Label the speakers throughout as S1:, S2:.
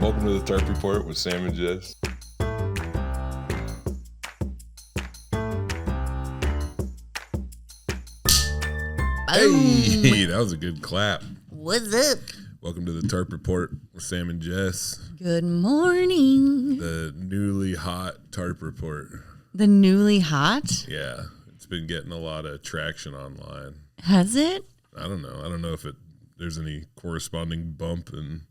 S1: Welcome to the Tarp Report with Sam and Jes.
S2: Hey, that was a good clap.
S3: What's up?
S2: Welcome to the Tarp Report with Sam and Jes.
S3: Good morning.
S2: The newly hot Tarp Report.
S3: The newly hot?
S2: Yeah, it's been getting a lot of traction online.
S3: Has it?
S2: I don't know if there's any corresponding bump in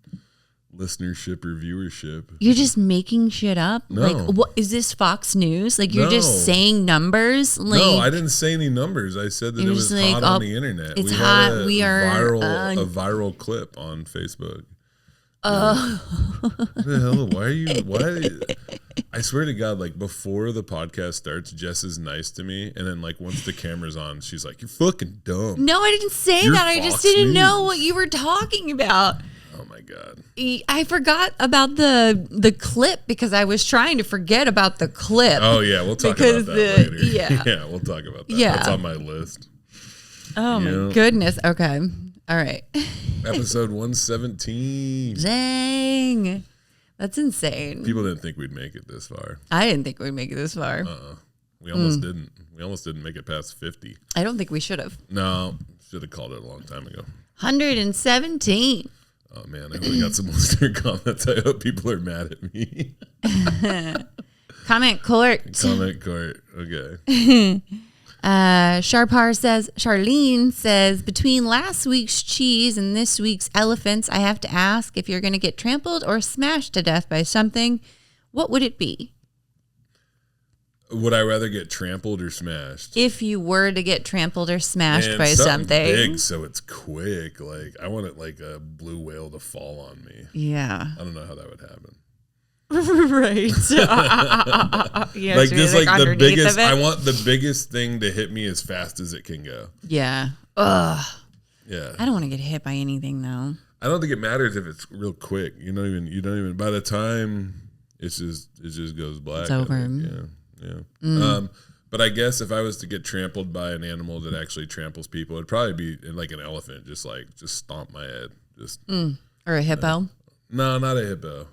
S2: listenership or viewership.
S3: You're just making shit up?
S2: No.
S3: Like, what is this Fox News? Like, you're
S2: No.
S3: just saying numbers? Like,
S2: No, I didn't say any numbers. I said that it was hot on the internet.
S3: It's
S2: we
S3: hot.
S2: Had
S3: We are
S2: a viral clip on Facebook. What the hell? Why? I swear to God, like before the podcast starts, Jes is nice to me, and then like once the camera's on, she's like, "You're fucking dumb."
S3: No, I didn't say
S2: You're
S3: that. I
S2: Fox
S3: just didn't know
S2: News.
S3: what you were talking about.
S2: Oh my God.
S3: I forgot about the clip because I was trying to forget about the clip.
S2: Oh yeah, we'll talk about that later.
S3: Yeah.
S2: Yeah, we'll talk about that.
S3: Yeah.
S2: That's on my list.
S3: Oh my goodness. Okay. All right.
S2: Episode 117.
S3: Dang. That's insane.
S2: People didn't think we'd make it this far.
S3: I didn't think we'd make it this far.
S2: We almost didn't. We almost didn't make it past 50.
S3: I don't think we should have.
S2: No, should have called it a long time ago.
S3: 117.
S2: Oh man, I only got some listener comments. I hope people are mad at me.
S3: Comment court.
S2: Comment court. Okay.
S3: Charlene says, between last week's cheese and this week's elephants, I have to ask, if you're going to get trampled or smashed to death by something, what would it be?
S2: Would I rather get trampled or smashed?
S3: If you were to get trampled or smashed by
S2: something
S3: something.
S2: big, so it's quick. Like I want it like a blue whale to fall on me.
S3: Yeah.
S2: I don't know how that would happen.
S3: Right.
S2: Like just like the biggest. I want the biggest thing to hit me as fast as it can go.
S3: Yeah. Ugh.
S2: Yeah.
S3: I don't want to get hit by anything though.
S2: I don't think it matters if it's real quick. You don't even. By the time it just goes black.
S3: It's over.
S2: Yeah. But I guess if I was to get trampled by an animal that actually tramples people, it'd probably be like an elephant. Just stomp my head.
S3: Or a hippo.
S2: No, not a hippo.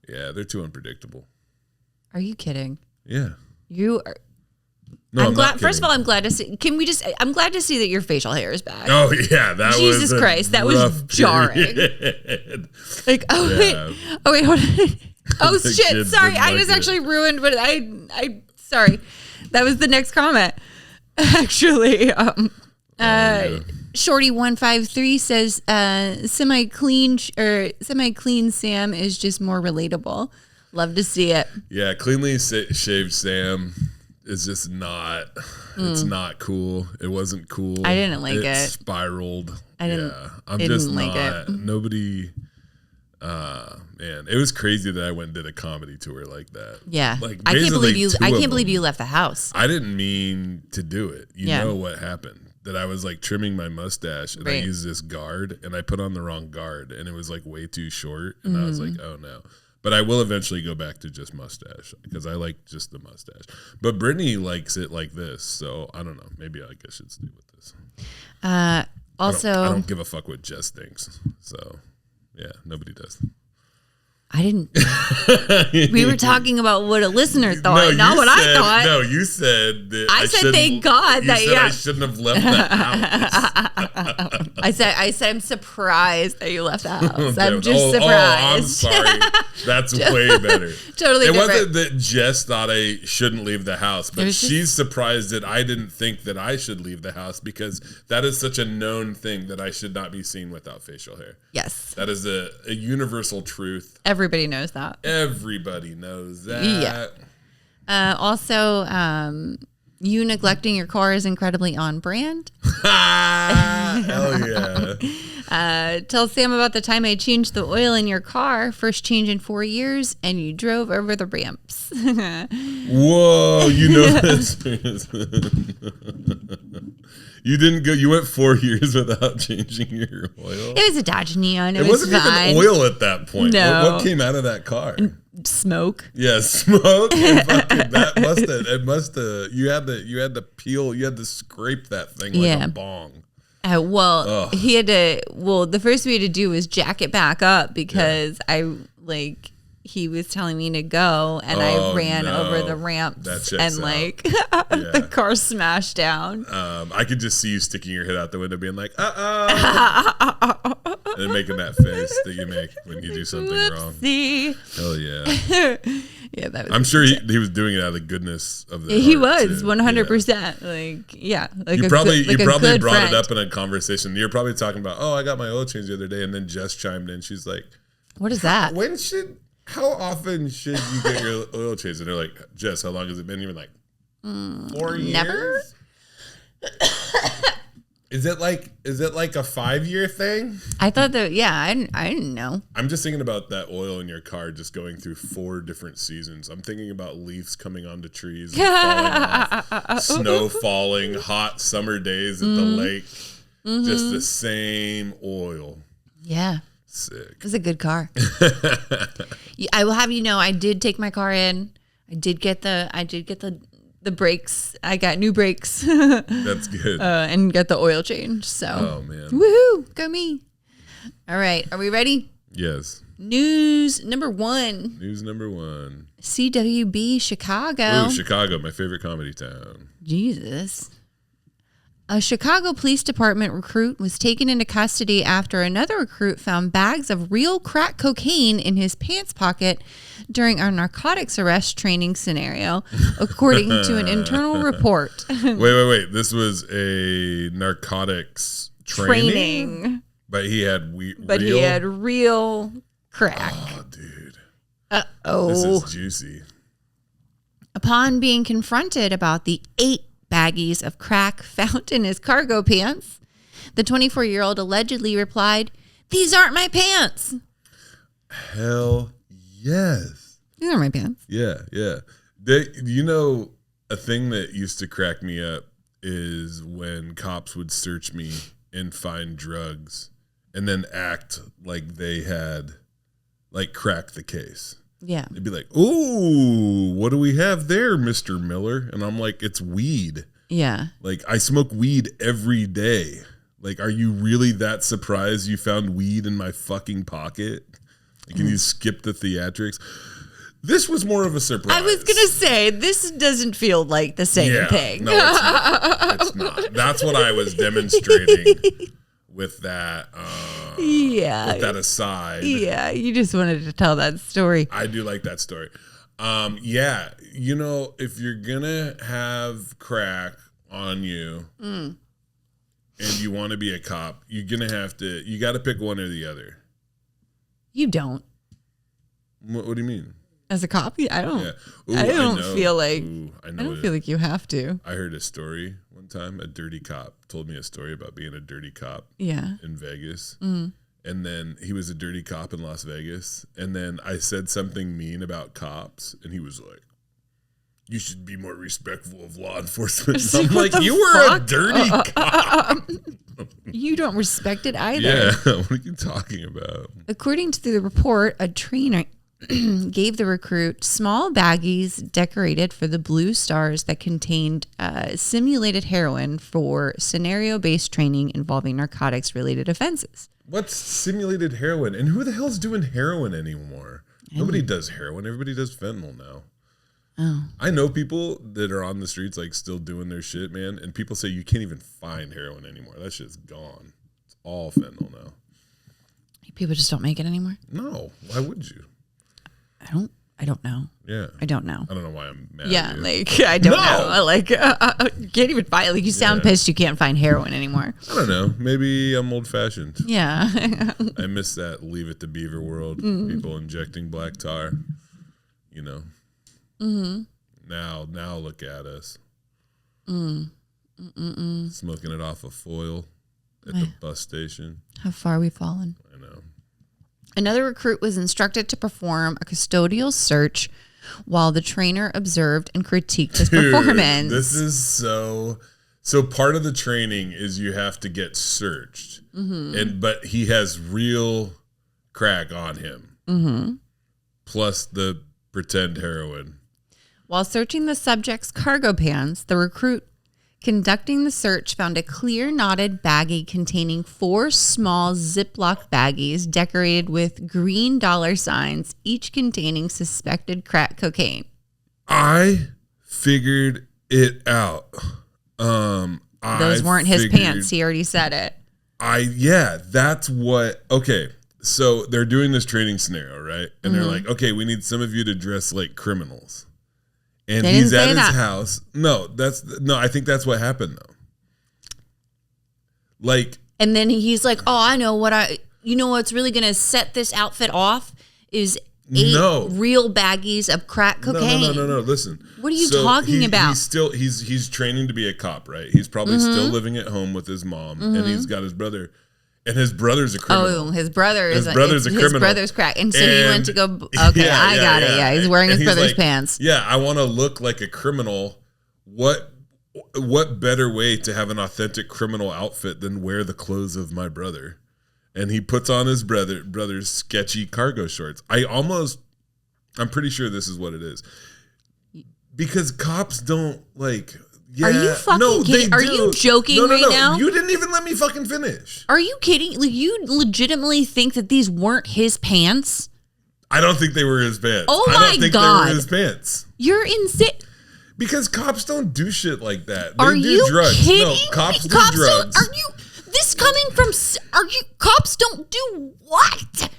S2: Yeah, they're too unpredictable.
S3: Are you kidding?
S2: Yeah.
S3: You are.
S2: No,
S3: I'm glad. First of all, I'm glad to see. I'm glad to see that your facial hair is back.
S2: Oh yeah, that was
S3: Jesus Christ, that was jarring. Like oh wait, hold on. Oh shit! Sorry, I just actually ruined. But I sorry. That was the next comment. Actually, Shorty153 says semi-clean Sam is just more relatable. Love to see it.
S2: Yeah, cleanly shaved Sam is just not. It's not cool. It wasn't cool.
S3: I didn't like it.
S2: Spiraled.
S3: I didn't.
S2: Yeah, I'm
S3: didn't
S2: just
S3: like
S2: not.
S3: it.
S2: Nobody. Man, it was crazy that I went and did a comedy tour like that.
S3: Yeah,
S2: like
S3: I can't believe you. I can't
S2: them.
S3: believe you left the house.
S2: I didn't mean to do it. You
S3: Yeah.
S2: know what happened? That I was like trimming my mustache and I used this guard and I put on the wrong guard and it was like way too short and I was like, oh no. But I will eventually go back to just mustache because I like just the mustache. But Brittany likes it like this, so I don't know. Maybe I guess should stay with this.
S3: Also,
S2: I don't give a fuck what Jes thinks. So yeah, nobody does.
S3: I didn't. We were talking about what a listener thought, not what I thought.
S2: No, you said that.
S3: I said thank God that
S2: I shouldn't have left the house.
S3: I said I'm surprised that you left the house. I'm just surprised.
S2: Oh, I'm sorry. That's way better.
S3: Totally
S2: It
S3: different.
S2: wasn't that Jes thought I shouldn't leave the house, but she's surprised that I didn't think that I should leave the house because that is such a known thing that I should not be seen without facial hair.
S3: Yes.
S2: That is a universal truth.
S3: Everybody knows that.
S2: Everybody knows that.
S3: Yeah. Also, you neglecting your car is incredibly on brand.
S2: Hell yeah.
S3: Tell Sam about the time I changed the oil in your car, first change in 4 years, and you drove over the ramps.
S2: Whoa, you know this. You didn't go. You went 4 years without changing your oil.
S3: It was a Dodge Neon. It
S2: wasn't
S3: fine.
S2: even oil at that point.
S3: No.
S2: What came out of that car?
S3: Smoke.
S2: Yeah, smoke. And fucking, that must have. It must have. You had to peel. You had to scrape that thing like a bong.
S3: The first we had to do was jack it back up because I like he was telling me to go, and I ran over the ramps, and like the car smashed down.
S2: I could just see you sticking your head out the window, being like, and then making that face that you make when you do something wrong. Hell yeah.
S3: Yeah, that was.
S2: I'm sure he was doing it out of the goodness of the.
S3: He was 100%. Like, yeah, like
S2: you probably brought
S3: friend.
S2: it up in a conversation. You're probably talking about, I got my oil change the other day, and then Jess chimed in. She's like,
S3: "What is that?
S2: How often should you get your oil change?" And they're like, "Jess, how long has it been?" You're like, 4 years.
S3: Never.
S2: Is it like a 5-year thing?
S3: I thought that. Yeah, I didn't know.
S2: I'm just thinking about that oil in your car just going through 4 different seasons. I'm thinking about leaves coming onto trees, and falling off, snow falling, hot summer days at the lake, just the same oil.
S3: Yeah.
S2: Sick.
S3: It was a good car. I will have you know, I did take my car in. I did get the brakes. I got new brakes.
S2: That's good.
S3: And got the oil change. So,
S2: oh man,
S3: woohoo, go me! All right, are we ready?
S2: Yes.
S3: News number one. CWB Chicago.
S2: Ooh, Chicago, my favorite comedy town.
S3: Jesus. A Chicago Police Department recruit was taken into custody after another recruit found bags of real crack cocaine in his pants pocket during a narcotics arrest training scenario, according to an internal report.
S2: Wait. This was a narcotics training? But he had
S3: he had real crack.
S2: Oh, dude.
S3: Uh-oh.
S2: This is juicy.
S3: Upon being confronted about the 8 baggies of crack found in his cargo pants, the 24-year-old allegedly replied, "These aren't my pants."
S2: Hell yes.
S3: These are my pants.
S2: Yeah. A thing that used to crack me up is when cops would search me and find drugs and then act like they had cracked the case.
S3: Yeah.
S2: They'd be like, "Ooh, what do we have there, Mr. Miller?" And I'm like, "It's weed."
S3: Yeah.
S2: Like, I smoke weed every day. Like, are you really that surprised you found weed in my fucking pocket? Like, can you skip the theatrics? This was more of a surprise.
S3: I was going to say, this doesn't feel like the same thing.
S2: No, it's not. It's not. That's what I was demonstrating with that. With that aside.
S3: Yeah, you just wanted to tell that story.
S2: I do like that story. If you're gonna have crack on you and you want to be a cop, you got to pick one or the other.
S3: You don't.
S2: What do you mean?
S3: As a cop, I don't.
S2: Yeah.
S3: I don't feel like.
S2: I
S3: don't feel like you have to.
S2: I heard a story one time. A dirty cop told me a story about being a dirty cop.
S3: Yeah.
S2: In Vegas. And then he was a dirty cop in Las Vegas. And then I said something mean about cops. And he was like, "You should be more respectful of law enforcement." And I'm like, "You were a dirty cop."
S3: You don't respect it either.
S2: Yeah. What are you talking about?
S3: According to the report, a trainer gave the recruit small baggies decorated for the blue stars that contained simulated heroin for scenario-based training involving narcotics-related offenses.
S2: What's simulated heroin? And who the hell's doing heroin anymore? Nobody does heroin. Everybody does fentanyl now.
S3: Oh.
S2: I know people that are on the streets still doing their shit, man. And people say you can't even find heroin anymore. That shit's gone. It's all fentanyl now.
S3: People just don't make it anymore?
S2: No. Why would you?
S3: I don't know.
S2: Yeah.
S3: I don't know.
S2: I don't know why I'm mad
S3: Yeah,
S2: at you.
S3: I don't know. You can't even find, you sound pissed you can't find heroin anymore.
S2: I don't know. Maybe I'm old fashioned.
S3: Yeah.
S2: I miss that Leave It to Beaver world. People injecting black tar. Mm-hmm. Now look at us. Smoking it off a foil at the bus station.
S3: How far we've fallen.
S2: I know.
S3: Another recruit was instructed to perform a custodial search while the trainer observed and critiqued his performance.
S2: This is so part of the training is you have to get searched. But he has real crack on him. Plus the pretend heroin.
S3: While searching the subject's cargo pants, the recruit conducting the search found a clear knotted baggie containing 4 small Ziploc baggies decorated with green dollar signs, each containing suspected crack cocaine.
S2: I figured it out.
S3: Those weren't his pants. He already said it.
S2: That's what. Okay, so they're doing this training scenario, right? And they're like, okay, we need some of you to dress like criminals. And he's at his house. No, I think that's what happened though. Like,
S3: and then he's like, "Oh, I know what's really going to set this outfit off is 8 real baggies of crack cocaine."
S2: No. Listen.
S3: What are you talking about?
S2: He's training to be a cop, right? He's probably still living at home with his mom, and he's got his brother. And his brother's a criminal.
S3: Oh, his brother's a criminal. His brother's crack. And so he went to go, okay, I got it. Yeah, he's wearing his brother's pants.
S2: Yeah, I want to look like a criminal. What better way to have an authentic criminal outfit than wear the clothes of my brother? And he puts on his brother's sketchy cargo shorts. I'm pretty sure this is what it is. Because cops don't like... Yeah.
S3: Are you fucking kidding? Are you joking right now?
S2: You didn't even let me fucking finish.
S3: Are you kidding? Like, you legitimately think that these weren't his pants?
S2: I don't think they were his pants.
S3: Oh my God.
S2: I don't think they were his pants.
S3: You're insane.
S2: Because cops don't do shit like that.
S3: Are you
S2: drugs.
S3: kidding?
S2: No, cops do drugs.
S3: Cops don't do what?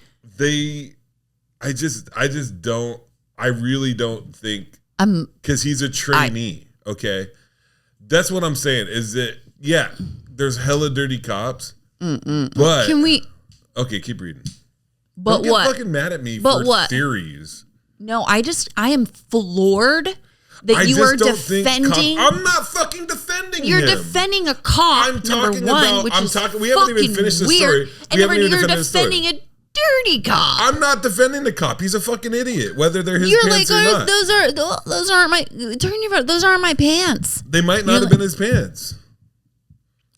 S2: I really don't think, because he's a trainee, okay? That's what I'm saying, is that, yeah, there's hella dirty cops, but...
S3: Can we...
S2: Okay, keep reading.
S3: But
S2: don't
S3: what?
S2: get fucking mad at me for theories.
S3: No, I am floored that you are defending...
S2: I'm not fucking defending
S3: You're defending a cop,
S2: we haven't even finished the
S3: weird.
S2: story.
S3: And you're defending a dirty cop.
S2: I'm not defending the cop. He's a fucking idiot, whether they're his pants or not.
S3: Those aren't my... Those aren't my pants.
S2: They might not have been his pants.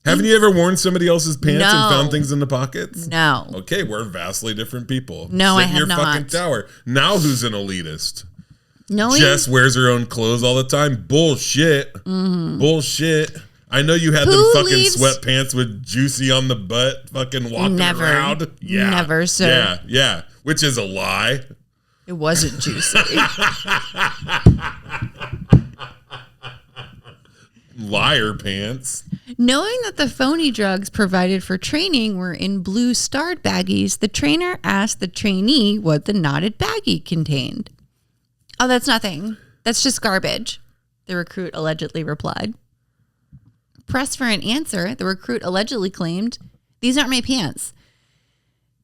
S2: Haven't you ever worn somebody else's pants and found things in the pockets?
S3: No.
S2: Okay, we're vastly different people.
S3: No, I have
S2: your
S3: not.
S2: Fucking tower. Now who's an elitist?
S3: No,
S2: Jess wears her own clothes all the time. Bullshit. Mm-hmm. Bullshit. I know you had them fucking sweatpants with juicy on the butt fucking walking around. Yeah.
S3: Never, sir.
S2: Yeah. Which is a lie.
S3: It wasn't juicy.
S2: Liar pants.
S3: Knowing that the phony drugs provided for training were in blue starred baggies, the trainer asked the trainee what the knotted baggie contained. "Oh, that's nothing. That's just garbage," the recruit allegedly replied. Pressed for an answer, the recruit allegedly claimed, "These aren't my pants.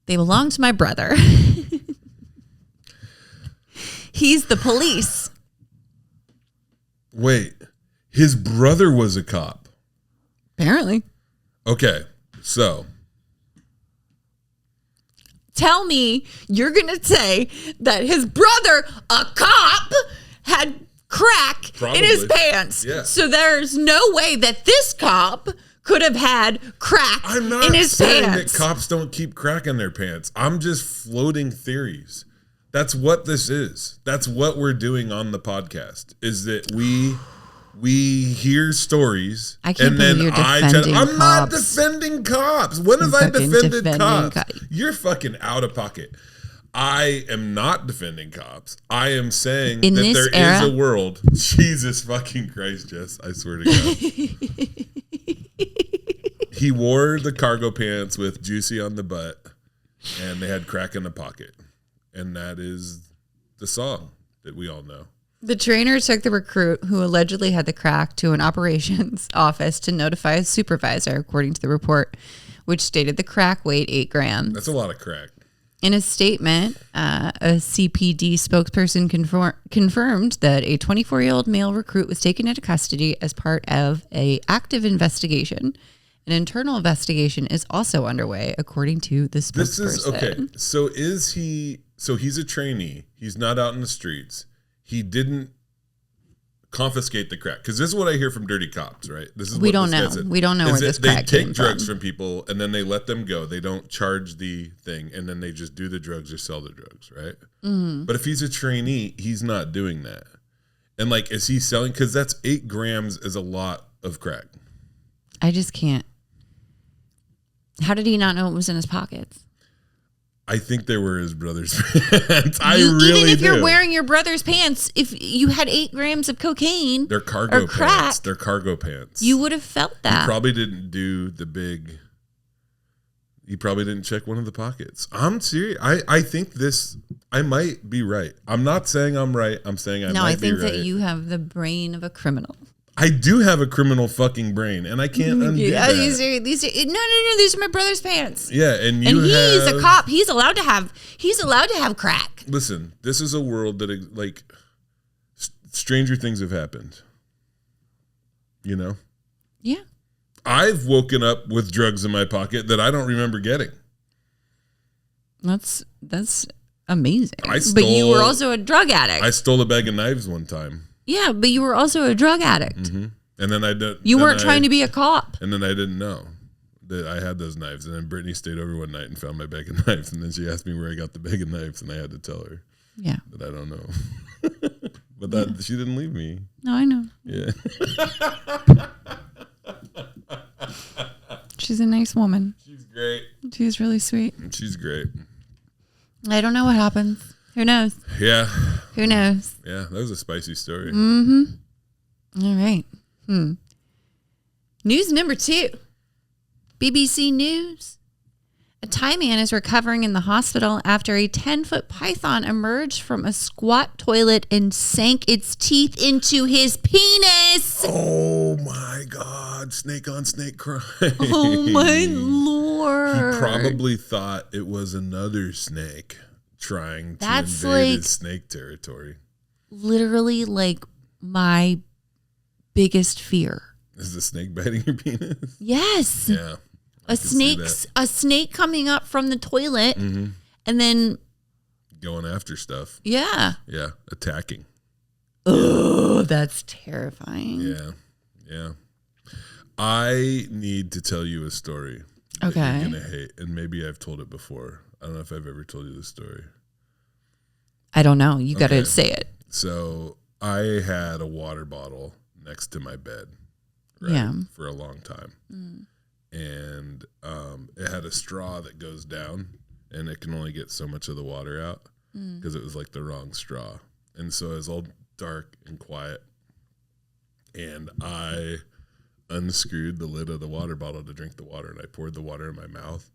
S3: They belong to my brother. He's the police."
S2: Wait, his brother was a cop?
S3: Apparently.
S2: Okay, so.
S3: Tell me you're going to say that his brother, a cop, had crack in his pants.
S2: Yeah.
S3: So there's no way that this cop could have had crack in his pants.
S2: I'm not saying that cops don't keep crack in their pants. I'm just floating theories. That's what this is. That's what we're doing on the podcast, is that we hear stories,
S3: I can't believe you're defending
S2: I'm not
S3: cops.
S2: Defending cops. When have I defended cops? You're fucking out of pocket. I am not defending cops. I am saying that there is a world. Jesus fucking Christ, Jess. I swear to God. He wore the cargo pants with juicy on the butt, and they had crack in the pocket. And that is the song that we all know.
S3: The trainer took the recruit, who allegedly had the crack, to an operations office to notify his supervisor, according to the report, which stated the crack weighed 8 grams.
S2: That's a lot of crack.
S3: In a statement, a CPD spokesperson confirmed that a 24-year-old male recruit was taken into custody as part of an active investigation. An internal investigation is also underway, according to the spokesperson.
S2: This is okay. So he's a trainee. He's not out in the streets. He didn't confiscate the crack, because this is what I hear from dirty cops, right? This is
S3: we don't know. We don't know where this crack came from. They take
S2: drugs from people and then they let them go. They don't charge the thing, and then they just do the drugs or sell the drugs, right? Mm-hmm. But if he's a trainee, he's not doing that. And like, is he selling? Because that's 8 grams is a lot of crack.
S3: I just can't. How did he not know it was in his pockets?
S2: I think they were his brother's pants. Even
S3: if you're wearing your brother's pants, if you had 8 grams of cocaine,
S2: they're cargo
S3: crack,
S2: pants. They're cargo pants.
S3: You would have felt that.
S2: He probably didn't do the big. He probably didn't check one of the pockets. I'm serious. I think this. I might be right. I'm not saying I'm right. I'm saying I might be right.
S3: No, I think that you have the brain of a criminal.
S2: I do have a criminal fucking brain, and I can't undo that.
S3: These are, no. These are my brother's pants.
S2: Yeah, and
S3: he's a cop. He's allowed to have crack.
S2: Listen, this is a world that like stranger things have happened. You know?
S3: Yeah.
S2: I've woken up with drugs in my pocket that I don't remember getting.
S3: That's amazing. But you were also a drug addict.
S2: I stole a bag of knives one time.
S3: Yeah, but you were also a drug addict.
S2: Mm-hmm. And then I did.
S3: You weren't trying to be a cop.
S2: And then I didn't know that I had those knives. And then Brittany stayed over one night and found my bag of knives. And then she asked me where I got the bag of knives, and I had to tell her.
S3: Yeah.
S2: That I don't know. But she didn't leave me.
S3: No, I know.
S2: Yeah.
S3: She's a nice woman.
S2: She's great.
S3: She's really sweet.
S2: She's great.
S3: I don't know what happens. Who knows?
S2: Yeah.
S3: Who knows?
S2: Yeah, that was a spicy story.
S3: Mm-hmm. All right. News number 2. BBC News. A Thai man is recovering in the hospital after a 10-foot python emerged from a squat toilet and sank its teeth into his penis.
S2: Oh, my God. Snake on snake crime.
S3: Oh, my Lord.
S2: He probably thought it was another snake trying to invade his snake territory.
S3: Literally, like, my biggest fear.
S2: Is the snake biting your penis?
S3: Yes.
S2: Yeah.
S3: A snake coming up from the toilet, and then
S2: going after stuff.
S3: Yeah.
S2: Yeah. Attacking.
S3: Oh, that's terrifying.
S2: Yeah. Yeah. I need to tell you a story.
S3: Okay.
S2: That you're gonna hate, and maybe I've told it before. I don't know if I've ever told you this story.
S3: I don't know. You got to say it.
S2: So I had a water bottle next to my bed, right, for a long time. And it had a straw that goes down, and it can only get so much of the water out because it was like the wrong straw. And so it was all dark and quiet. And I unscrewed the lid of the water bottle to drink the water, and I poured the water in my mouth.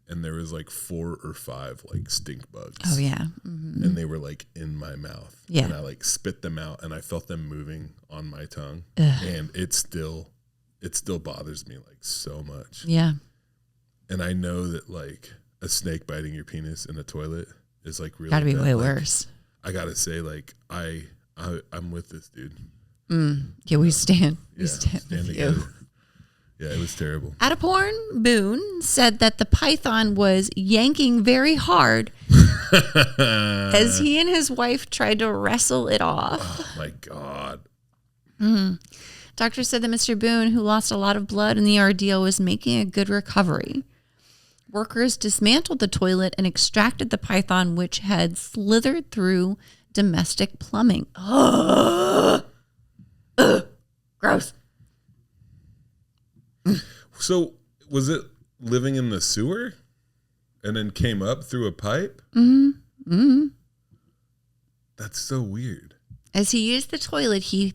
S2: And there was like 4 or 5 like stink bugs.
S3: Oh, yeah.
S2: And they were like in my mouth.
S3: Yeah.
S2: And I like spit them out, and I felt them moving on my tongue.
S3: Ugh.
S2: And it still bothers me like so much.
S3: Yeah.
S2: And I know that like a snake biting your penis in a toilet is like really
S3: gotta be
S2: bad.
S3: way
S2: like,
S3: worse.
S2: I gotta say, like I'm with this dude.
S3: Yeah, we stand.
S2: Yeah,
S3: we stand with
S2: together.
S3: you.
S2: Yeah, it was terrible.
S3: Ataporn Boone said that the python was yanking very hard as he and his wife tried to wrestle it off.
S2: Oh my God.
S3: Doctors said that Mr. Boone, who lost a lot of blood in the ordeal, was making a good recovery. Workers dismantled the toilet and extracted the python, which had slithered through domestic plumbing. Ugh. Ugh. Gross.
S2: So was it living in the sewer and then came up through a pipe? That's so weird.
S3: As he used the toilet, he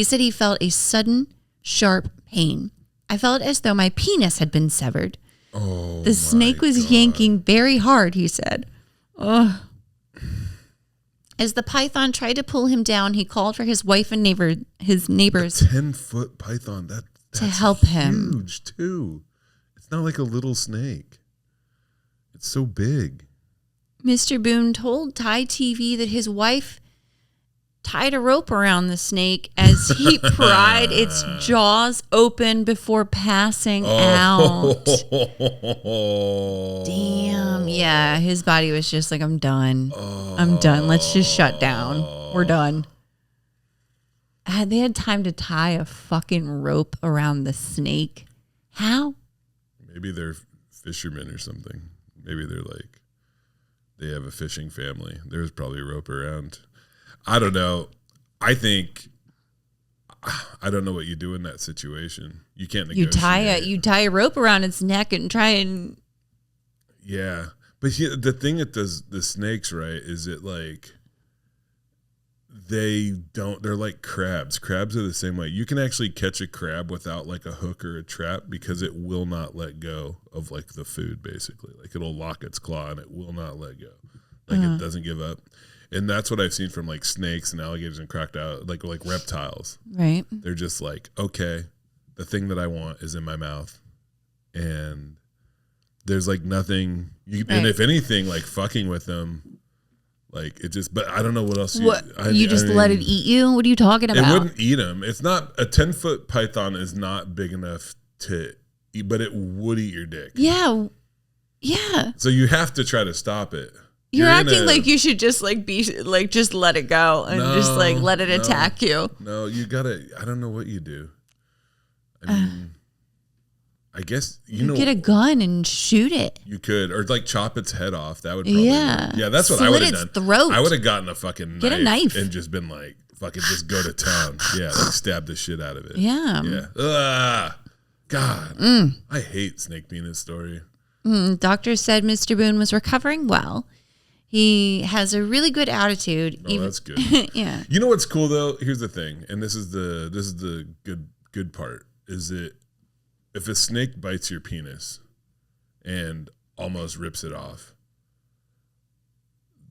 S3: said he felt a sudden, sharp pain. I felt as though my penis had been severed.
S2: Oh,
S3: the snake was yanking very hard, he said. Ugh. As the python tried to pull him down, he called for his wife and his neighbors.
S2: A 10-foot python. That's
S3: to help him.
S2: Huge too. It's not like a little snake. It's so big.
S3: Mr. Boone told Thai TV that his wife tied a rope around the snake as he pried its jaws open before passing out. Damn. Yeah, his body was just like, I'm done. I'm done. Let's just shut down. We're done. They had time to tie a fucking rope around the snake. How?
S2: Maybe they're fishermen or something. Maybe they're like, they have a fishing family. There's probably a rope around. I don't know. I think I don't know what you do in that situation. You can't negotiate.
S3: You tie a rope around its neck and try and.
S2: Yeah, but the thing that does the snakes right is it like. They're like crabs. Crabs are the same way. You can actually catch a crab without like a hook or a trap because it will not let go of like the food, basically. Like it'll lock its claw and it will not let go. Like it doesn't give up. And that's what I've seen from like snakes and alligators and crocodiles, like reptiles.
S3: Right.
S2: They're just like, okay, the thing that I want is in my mouth. And there's like nothing, and if anything, like fucking with them, like it just, but I don't know what else.
S3: You just let it eat you? What are you talking about?
S2: It wouldn't eat them. It's not a 10-foot python is not big enough to eat, but it would eat your dick.
S3: Yeah.
S2: So you have to try to stop it.
S3: You're acting like you should just like be like just let it go and just like let it attack you.
S2: No, you gotta. I don't know what you do. I mean. I guess you get
S3: a gun and shoot it.
S2: You could, or like chop its head off. That would probably work. Yeah, that's what I would have done.
S3: Throat.
S2: I would have gotten a fucking
S3: knife
S2: and just been like, fucking just go to town. Yeah, like stab the shit out of it.
S3: Yeah.
S2: Ugh. God, I hate Snake Penis story.
S3: Doctors said Mr. Boone was recovering well. He has a really good attitude.
S2: Oh, that's good.
S3: Yeah.
S2: You know what's cool though? Here's the thing, and this is the good part is that. If a snake bites your penis and almost rips it off,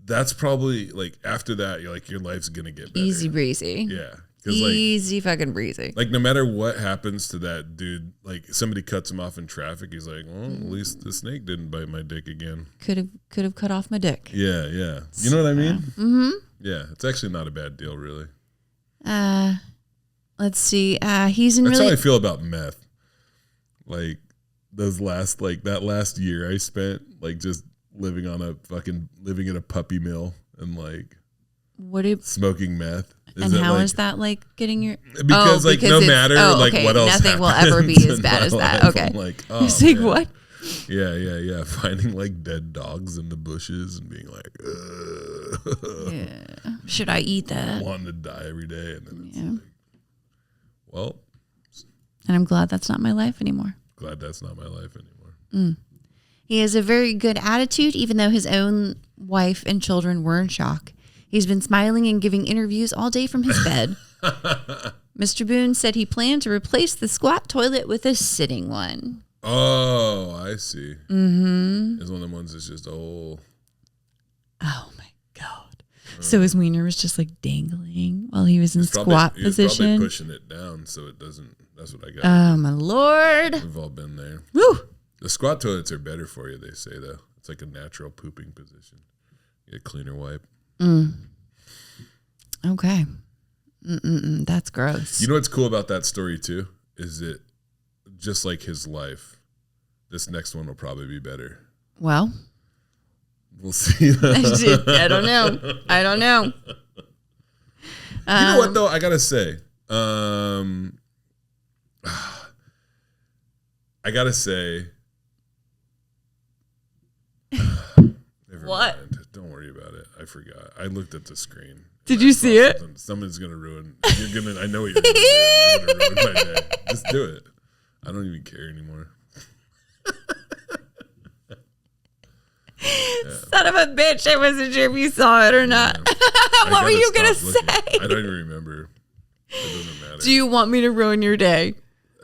S2: that's probably like after that, you're like your life's gonna get better.
S3: Easy breezy.
S2: Yeah.
S3: Easy fucking breezy.
S2: Like no matter what happens to that dude, like somebody cuts him off in traffic, he's like, well, at least the snake didn't bite my dick again.
S3: Could have cut off my dick.
S2: Yeah. You know what I mean? Mm-hmm. Yeah, it's actually not a bad deal, really.
S3: Let's see. He's in
S2: That's
S3: really.
S2: how I feel about meth. Like that last year I spent like just living in a puppy mill and like smoking meth.
S3: Is that like getting your
S2: because no matter what else
S3: nothing will ever be as bad as that.
S2: Life,
S3: okay.
S2: I'm like,
S3: it's like what?
S2: Yeah. Finding like dead dogs in the bushes and being like,
S3: yeah. Should I eat that?
S2: Wanting to die every day and then it's like, well.
S3: And I'm glad that's not my life anymore.
S2: Glad that's not my life anymore.
S3: He has a very good attitude, even though his own wife and children were in shock. He's been smiling and giving interviews all day from his bed. Mr. Boone said he planned to replace the squat toilet with a sitting one.
S2: Oh, I see.
S3: Mm-hmm.
S2: It's one of the ones that's just
S3: Oh my God. So his wiener was just like dangling while he was in squat position.
S2: He was probably pushing it down so it doesn't. That's what I got.
S3: Oh my Lord.
S2: We've all been there.
S3: Woo.
S2: The squat toilets are better for you, they say, though. It's like a natural pooping position. You get a cleaner wipe.
S3: Okay. That's gross.
S2: You know what's cool about that story, too? Is that just like his life, this next one will probably be better.
S3: Well.
S2: We'll see.
S3: I don't know.
S2: You know what, though? I got to say.
S3: What?
S2: Mind. Don't worry about it. I forgot. I looked at the screen.
S3: Did you see it?
S2: Someone's gonna ruin. I know what you're gonna do. You're gonna ruin my day. Just do it. I don't even care anymore.
S3: Son of a bitch! I wasn't sure if you saw it or not.
S2: Yeah.
S3: What were you gonna say?
S2: I don't even remember. It doesn't matter.
S3: Do you want me to ruin your day?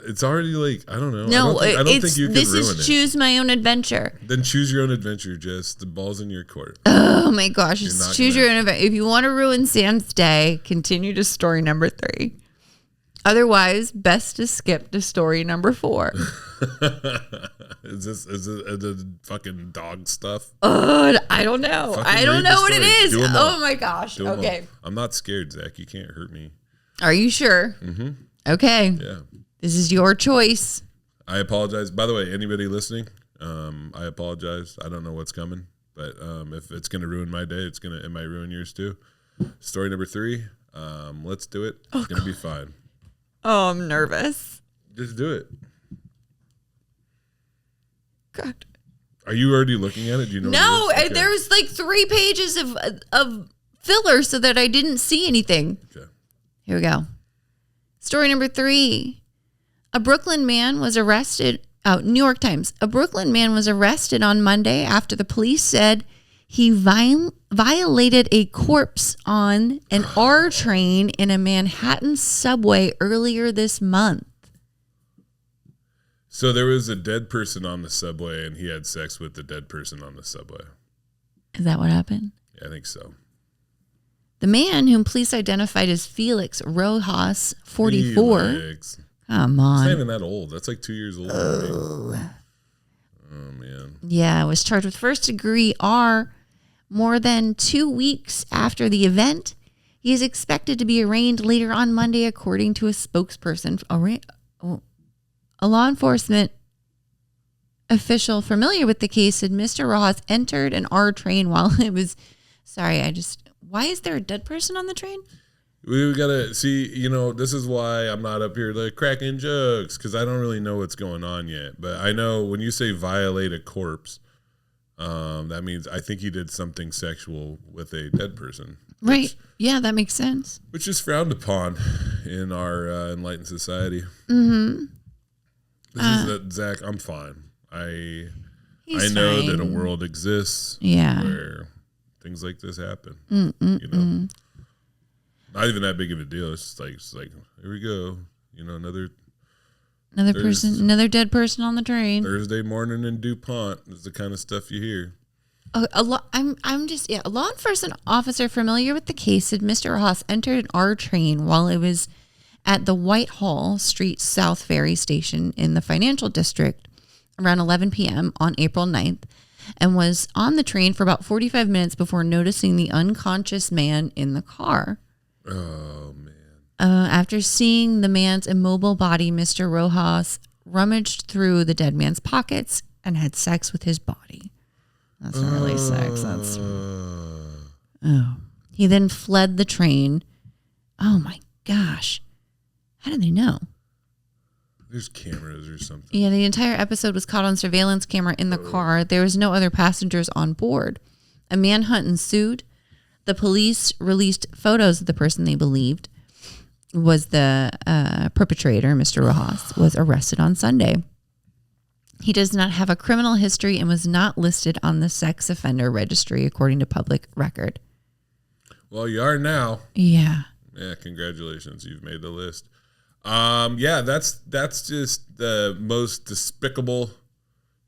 S2: It's already like, I don't know.
S3: No,
S2: I don't think you can ruin it.
S3: This is choose my own adventure.
S2: Then choose your own adventure, Jess. The ball's in your court.
S3: Oh my gosh. It's choose your own adventure. If you want to ruin Sam's day, continue to story number 3. Otherwise, best to skip to story number 4.
S2: Is it the fucking dog stuff?
S3: I don't know. I don't know what it is. Oh my gosh. Okay.
S2: I'm not scared, Zach. You can't hurt me.
S3: Are you sure?
S2: Mm-hmm.
S3: Okay.
S2: Yeah.
S3: This is your choice.
S2: I apologize. By the way, anybody listening, I apologize. I don't know what's coming, but if it's going to ruin my day, it might ruin yours too. Story number 3. Let's do it. It's going to be fine.
S3: Oh, I'm nervous.
S2: Just do it.
S3: God.
S2: Are you already looking at it? Do you know?
S3: No, there's like 3 pages of filler so that I didn't see anything.
S2: Okay.
S3: Here we go. Story number 3. A Brooklyn man was arrested. New York Times. A Brooklyn man was arrested on Monday after the police said he violated a corpse on an R train in a Manhattan subway earlier this month.
S2: So there was a dead person on the subway, and he had sex with the dead person on the subway.
S3: Is that what happened?
S2: Yeah, I think so.
S3: The man, whom police identified as Felix Rojas, 44.
S2: Felix.
S3: Come on.
S2: It's not even that old. That's like 2 years old. Oh, man.
S3: Yeah, was charged with first-degree R more than 2 weeks after the event. He is expected to be arraigned later on Monday, according to a spokesperson. A law enforcement official familiar with the case said Mr. Rojas entered an R train while it was... Why is there a dead person on the train?
S2: We gotta see, this is why I'm not up here like cracking jokes, because I don't really know what's going on yet. But I know when you say violate a corpse, that means I think he did something sexual with a dead person.
S3: Right. Yeah, that makes sense.
S2: Which is frowned upon in our enlightened society.
S3: Mm-hmm.
S2: Zach, I'm fine. I
S3: He's
S2: know
S3: fine.
S2: that a world exists
S3: where
S2: things like this happen. Not even that big of a deal. It's just like here we go. Another
S3: dead person on the train.
S2: Thursday morning in DuPont is the kind of stuff you hear.
S3: A law enforcement officer familiar with the case said Mr. Rojas entered an R train while it was at the Whitehall Street South Ferry Station in the financial district around 11 p.m. on April 9th and was on the train for about 45 minutes before noticing the unconscious man in the car.
S2: Oh, man.
S3: After seeing the man's immobile body, Mr. Rojas rummaged through the dead man's pockets and had sex with his body. That's not really sex. That's... He then fled the train. Oh, my gosh. How did they know?
S2: There's cameras or something.
S3: Yeah, the entire episode was caught on surveillance camera in the car. There was no other passengers on board. A manhunt ensued. The police released photos of the person they believed was the perpetrator, Mr. Rojas, was arrested on Sunday. He does not have a criminal history and was not listed on the sex offender registry, according to public record.
S2: Well, you are now.
S3: Yeah.
S2: Yeah, congratulations. You've made the list. That's just the most despicable,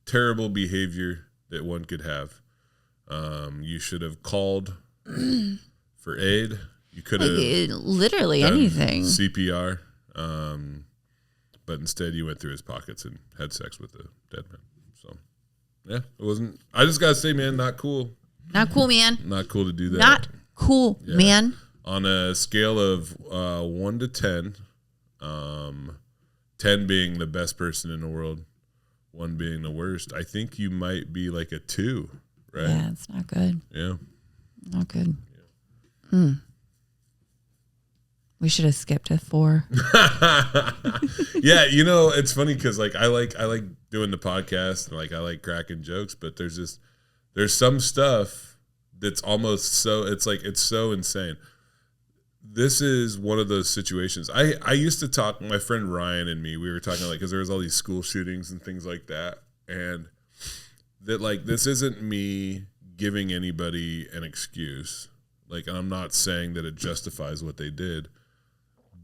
S2: terrible behavior that one could have. You should have called for aid. You could have
S3: literally anything.
S2: CPR. But instead you went through his pockets and had sex with the dead man. So, yeah, it wasn't. I just got to say, man, not cool.
S3: Not cool, man.
S2: Not cool to do that.
S3: Not cool, man.
S2: On a scale of 1 to 10, 10 being the best person in the world, 1 being the worst, I think you might be like a 2, right?
S3: Yeah, it's not good.
S2: Yeah.
S3: Not good. Yeah. We should have skipped to 4.
S2: Yeah, it's funny because I like doing the podcast and I like cracking jokes, but there's some stuff that's almost so it's so insane. This is one of those situations. I used to talk, my friend Ryan and me, we were talking because there was all these school shootings and things like that, and that this isn't me giving anybody an excuse. And I'm not saying that it justifies what they did.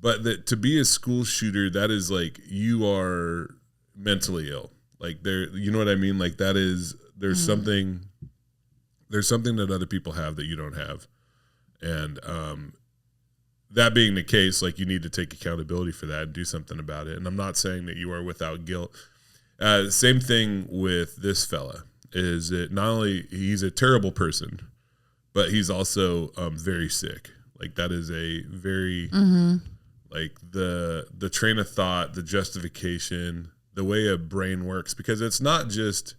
S2: But that to be a school shooter, that is you are mentally ill. You know what I mean? There's something that other people have that you don't have. And that being the case, you need to take accountability for that and do something about it. And I'm not saying that you are without guilt. Same thing with this fella, is that not only he's a terrible person, but he's also very sick. That is a very... Mm-hmm. The train of thought, the justification, the way a brain works, because it's not just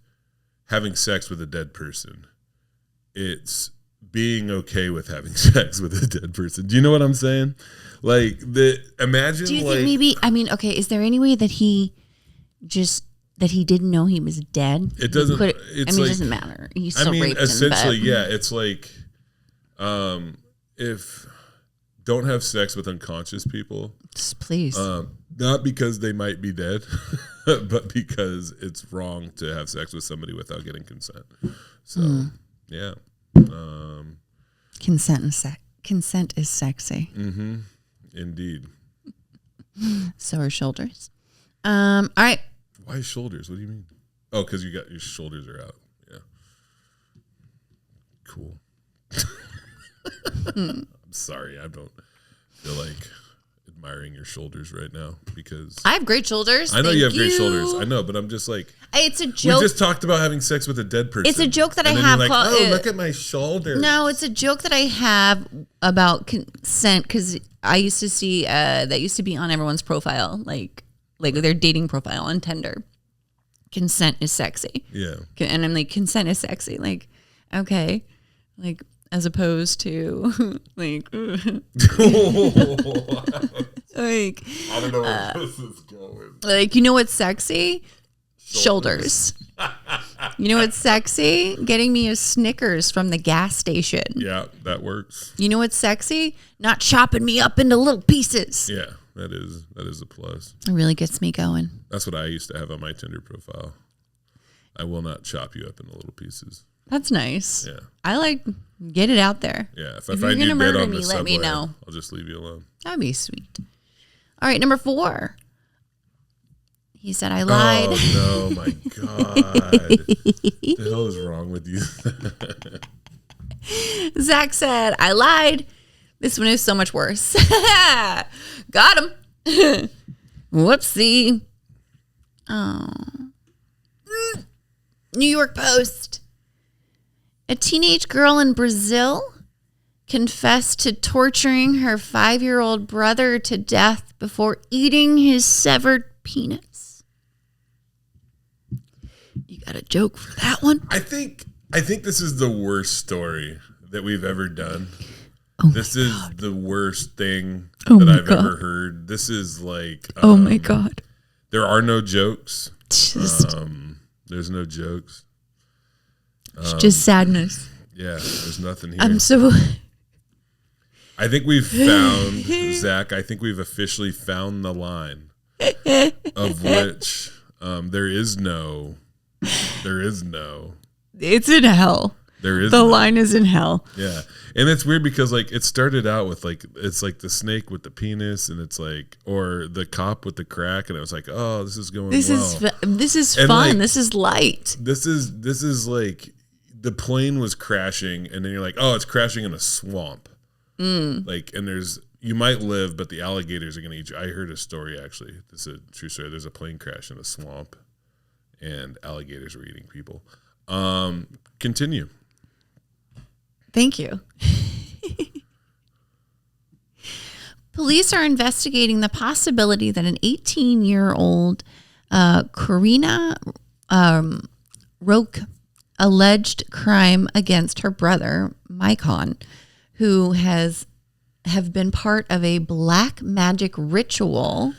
S2: having sex with a dead person. It's being okay with having sex with a dead person. Do you know what I'm saying? Imagine. Do you think
S3: maybe? Okay. Is there any way that he didn't know he was dead?
S2: It doesn't. It
S3: doesn't matter. He still raped him.
S2: Essentially, yeah. It's if don't have sex with unconscious people.
S3: Please.
S2: Not because they might be dead, but because it's wrong to have sex with somebody without getting consent. So, yeah.
S3: Consent is sexy.
S2: Mm-hmm. Indeed.
S3: So are shoulders. All right.
S2: Why shoulders? What do you mean? Oh, because your shoulders are out. Yeah. Cool. I'm sorry. I don't feel like admiring your shoulders right now because
S3: I have great shoulders.
S2: I know you have great shoulders. I know, but I'm just like,
S3: it's a joke.
S2: We just talked about having sex with a dead person.
S3: It's a joke that I
S2: then
S3: have.
S2: You're like, oh, look at my shoulders.
S3: No, it's a joke that I have about consent because I used to see that used to be on everyone's profile, like their dating profile on Tinder. Consent is sexy.
S2: Yeah.
S3: And I'm like, consent is sexy. Like, okay. Like, as opposed to like, like,
S2: I don't know where this is going.
S3: Like, you know what's sexy? Shoulders. You know what's sexy? Getting me a Snickers from the gas station.
S2: Yeah, that works.
S3: You know what's sexy? Not chopping me up into little pieces.
S2: Yeah, that is a plus.
S3: It really gets me going.
S2: That's what I used to have on my Tinder profile. I will not chop you up into little pieces.
S3: That's nice.
S2: Yeah.
S3: I like get it out there.
S2: Yeah. If
S3: you're
S2: I find you dead on the
S3: let
S2: subway,
S3: me know.
S2: I'll just leave you alone.
S3: That'd be sweet. All right, number 4. He said I lied.
S2: Oh no, my God. What the hell is wrong with you?
S3: Zach said, I lied. This one is so much worse. Got him. Whoopsie. Oh. New York Post. A teenage girl in Brazil confessed to torturing her 5-year-old brother to death before eating his severed penis. You got a joke for that one?
S2: I think this is the worst story that we've ever done.
S3: Oh
S2: this is God. The worst thing
S3: oh
S2: that I've
S3: God.
S2: ever heard. This is like
S3: oh my God.
S2: There are no jokes. There's no jokes.
S3: It's just sadness.
S2: Yeah, there's nothing here.
S3: I'm so...
S2: I think we've found, Zach, I think we've officially found the line of which there is no.
S3: It's in hell.
S2: There is
S3: the line is in hell.
S2: Yeah. And it's weird because like it started out with like it's like the snake with the penis and it's like or the cop with the crack and it was like, oh, this is going
S3: this
S2: well.
S3: This is fun.
S2: Like,
S3: this is light.
S2: This is like the plane was crashing and then you're like, oh, it's crashing in a swamp. Like and you might live, but the alligators are gonna eat you. I heard a story actually. This is a true story. There's a plane crash in a swamp and alligators were eating people. Continue.
S3: Thank you. Police are investigating the possibility that an 18-year-old Karina Roque alleged crime against her brother, Maikon, who have been part of a black magic ritual,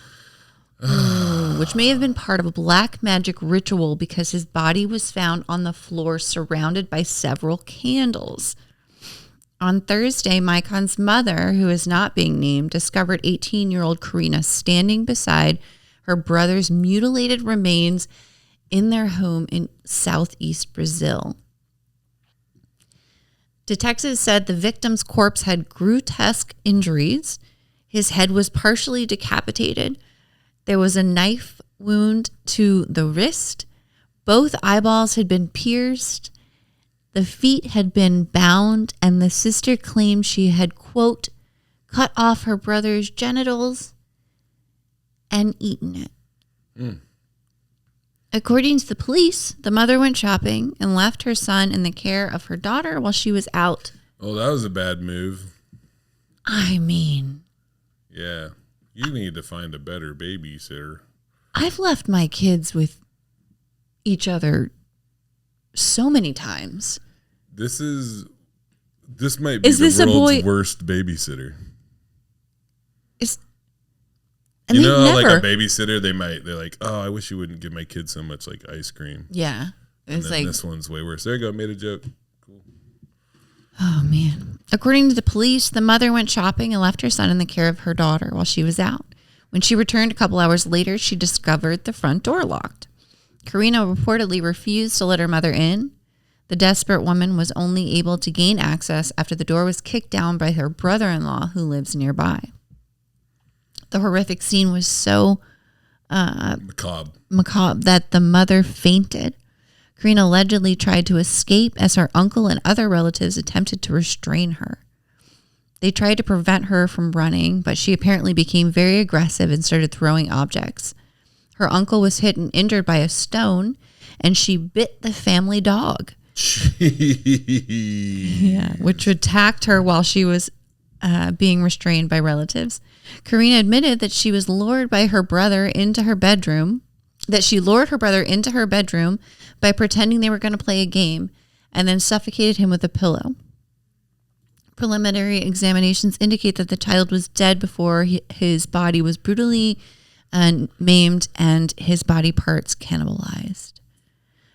S3: which may have been part of a black magic ritual because his body was found on the floor surrounded by several candles. On Thursday, Maikon's mother, who is not being named, discovered 18-year-old Karina standing beside her brother's mutilated remains in their home in southeast Brazil. Detectives said the victim's corpse had grotesque injuries. His head was partially decapitated. There was a knife wound to the wrist. Both eyeballs had been pierced. The feet had been bound, and the sister claimed she had, quote, cut off her brother's genitals and eaten it. According to the police, the mother went shopping and left her son in the care of her daughter while she was out.
S2: Oh, that was a bad move.
S3: I mean...
S2: Yeah. You need to find a better babysitter.
S3: I've left my kids with each other so many times.
S2: This might be the world's worst babysitter. You know, like a babysitter, they're like, oh, I wish you wouldn't give my kids so much like ice cream.
S3: Yeah.
S2: It's like this one's way worse. There you go, made a joke. Cool.
S3: Oh, man. According to the police, the mother went shopping and left her son in the care of her daughter while she was out. When she returned a couple hours later, she discovered the front door locked. Karina reportedly refused to let her mother in. The desperate woman was only able to gain access after the door was kicked down by her brother-in-law who lives nearby. The horrific scene was so macabre that the mother fainted. Karina allegedly tried to escape as her uncle and other relatives attempted to restrain her. They tried to prevent her from running, but she apparently became very aggressive and started throwing objects. Her uncle was hit and injured by a stone, and she bit the family dog. Yeah, which attacked her while she was being restrained by relatives. Karina admitted that she was lured by her brother into her bedroom, by pretending they were going to play a game and then suffocated him with a pillow. Preliminary examinations indicate that the child was dead before his body was brutally maimed and his body parts cannibalized.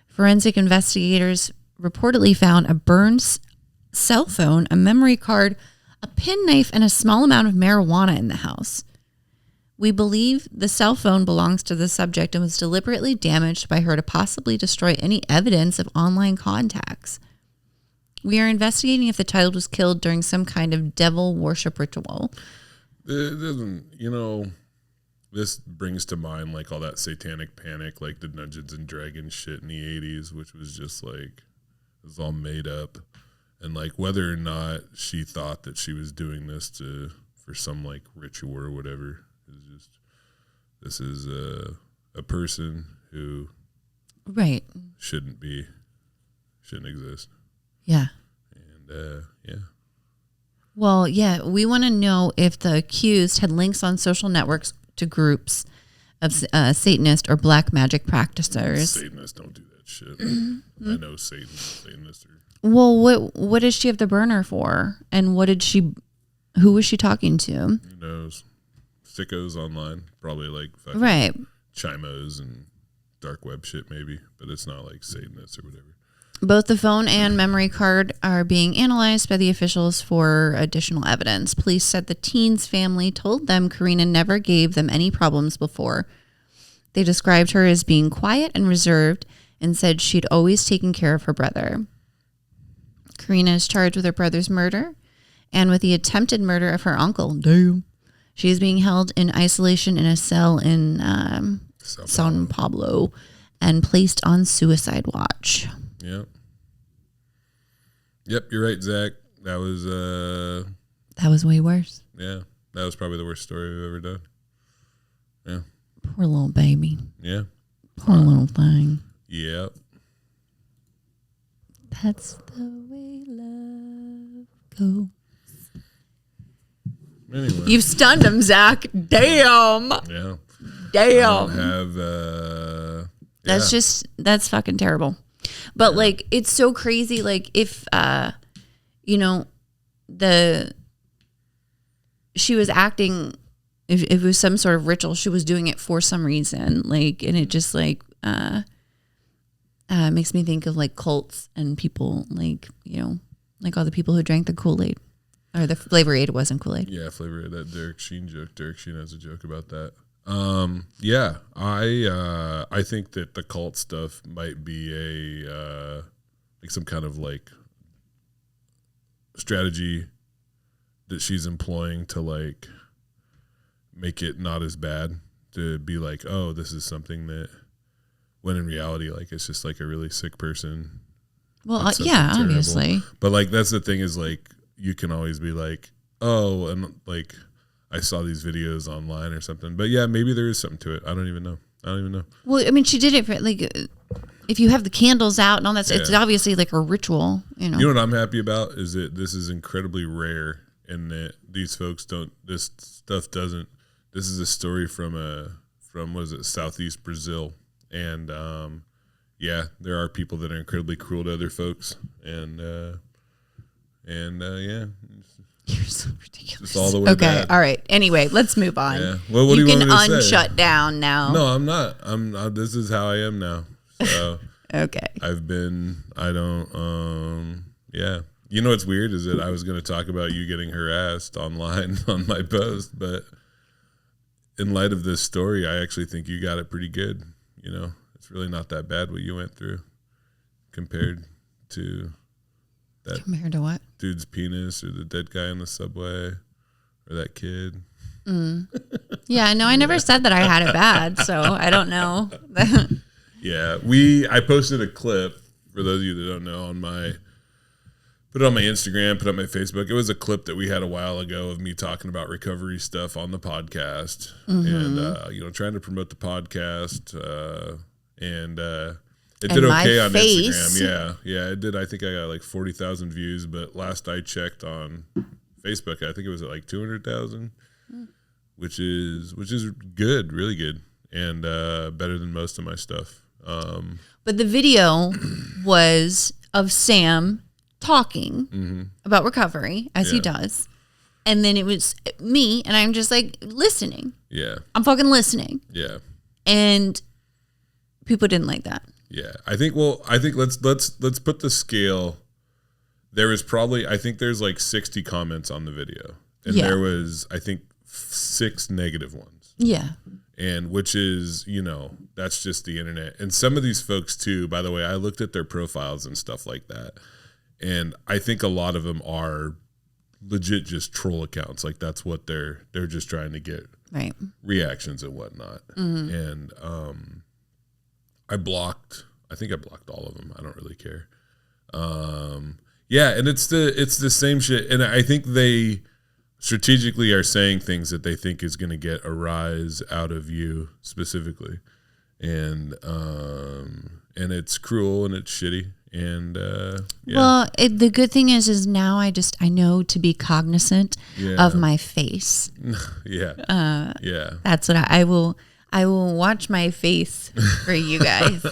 S3: Forensic investigators reportedly found a burned cell phone, a memory card, a penknife, and a small amount of marijuana in the house. We believe the cell phone belongs to the subject and was deliberately damaged by her to possibly destroy any evidence of online contacts. We are investigating if the child was killed during some kind of devil worship ritual.
S2: It doesn't, this brings to mind like all that satanic panic, like the Dungeons and Dragons shit in the 80s, which was just like, it was all made up. And like whether or not she thought that she was doing this for some like ritual or whatever, is just, this is a person who shouldn't exist.
S3: Yeah.
S2: And yeah.
S3: Well, yeah, we want to know if the accused had links on social networks to groups of Satanist or black magic practitioners.
S2: Satanists don't do that shit. I know Satanists are.
S3: Well, what does she have the burner for? And who was she talking to?
S2: Who knows? Sickos online, probably like fucking Chimos and dark web shit maybe, but it's not like Satanists or whatever.
S3: Both the phone and memory card are being analyzed by the officials for additional evidence. Police said the teen's family told them Karina never gave them any problems before. They described her as being quiet and reserved and said she'd always taken care of her brother. Karina is charged with her brother's murder and with the attempted murder of her uncle. Damn. She is being held in isolation in a cell in San Pablo and placed on suicide watch.
S2: Yep, you're right, Zach. That
S3: was way worse.
S2: Yeah, that was probably the worst story we've ever done. Yeah.
S3: Poor little baby.
S2: Yeah.
S3: Poor little thing.
S2: Yep.
S3: That's the way love goes.
S2: Anyway.
S3: You've stunned him, Zach. Damn.
S2: Yeah.
S3: Damn.
S2: I don't have,
S3: that's fucking terrible. But like, it's so crazy. Like if, she was acting, if it was some sort of ritual, she was doing it for some reason. Like, and it just like, makes me think of like cults and people like, like all the people who drank the Kool-Aid or the Flavor Aid. It wasn't Kool-Aid.
S2: Yeah. Flavor Aid, that Derek Sheen joke. Derek Sheen has a joke about that. Yeah, I think that the cult stuff might be like some kind of like strategy that she's employing to like make it not as bad, to be like, oh, this is something that, when in reality, like it's just like a really sick person.
S3: Well, yeah, terrible. Obviously.
S2: But like, that's the thing is like, you can always be like, oh, and like, I saw these videos online or something, but yeah, maybe there is something to it. I don't even know.
S3: Well, I mean, she did it for like, if you have the candles out and all that, it's obviously like a ritual, You know
S2: what I'm happy about is that this is incredibly rare, and that these folks this is a story from Southeast Brazil. And, yeah, there are people that are incredibly cruel to other folks. And yeah.
S3: You're so ridiculous.
S2: It's all the way
S3: okay, all right. Anyway, let's move on.
S2: Yeah. Well, what do you want me to say?
S3: Unshut down now.
S2: No, I'm not. This is how I am now. So
S3: okay.
S2: yeah. You know what's weird is that I was going to talk about you getting harassed online on my post, but in light of this story, I actually think you got it pretty good. You know, it's really not that bad what you went through compared to that.
S3: Compared to what?
S2: Dude's penis or the dead guy in the subway or that kid.
S3: Yeah, no, I never said that I had it bad, so I don't know.
S2: Yeah, I posted a clip for those of you that don't know put it on my Instagram, put it on my Facebook. It was a clip that we had a while ago of me talking about recovery stuff on the podcast and, trying to promote the podcast. It did okay on Instagram. Yeah, it did. I think I got like 40,000 views, but last I checked on Facebook, I think it was at like 200,000, which is good, really good, and better than most of my stuff.
S3: But the video was of Sam talking about recovery as he does. And then it was me and I'm just like listening.
S2: Yeah.
S3: I'm fucking listening.
S2: Yeah.
S3: And people didn't like that.
S2: Yeah. I think let's put the scale. I think there's like 60 comments on the video. And there was, I think, 6 negative ones.
S3: Yeah.
S2: And which is, that's just the internet. And some of these folks too, by the way, I looked at their profiles and stuff like that. And I think a lot of them are legit just troll accounts. Like that's what they're just trying to get reactions and whatnot. And I think I blocked all of them. I don't really care. Yeah, and it's the same shit. And I think they strategically are saying things that they think is going to get a rise out of you specifically. And it's cruel and it's shitty. And
S3: well, the good thing is now I know to be cognizant of my face.
S2: Yeah.
S3: That's what I will watch my face for you guys.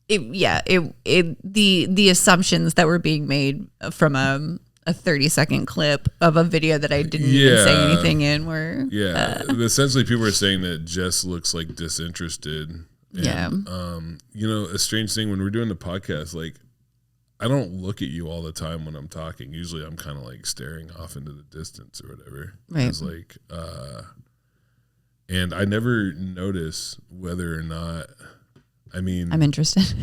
S3: The assumptions that were being made from a 30-second clip of a video that I didn't even say anything in were
S2: essentially people were saying that Jes looks like disinterested. And, a strange thing when we're doing the podcast, like I don't look at you all the time when I'm talking. Usually I'm kind of like staring off into the distance or whatever.
S3: Right.
S2: It's like, and I never notice whether or not, I'm
S3: interested.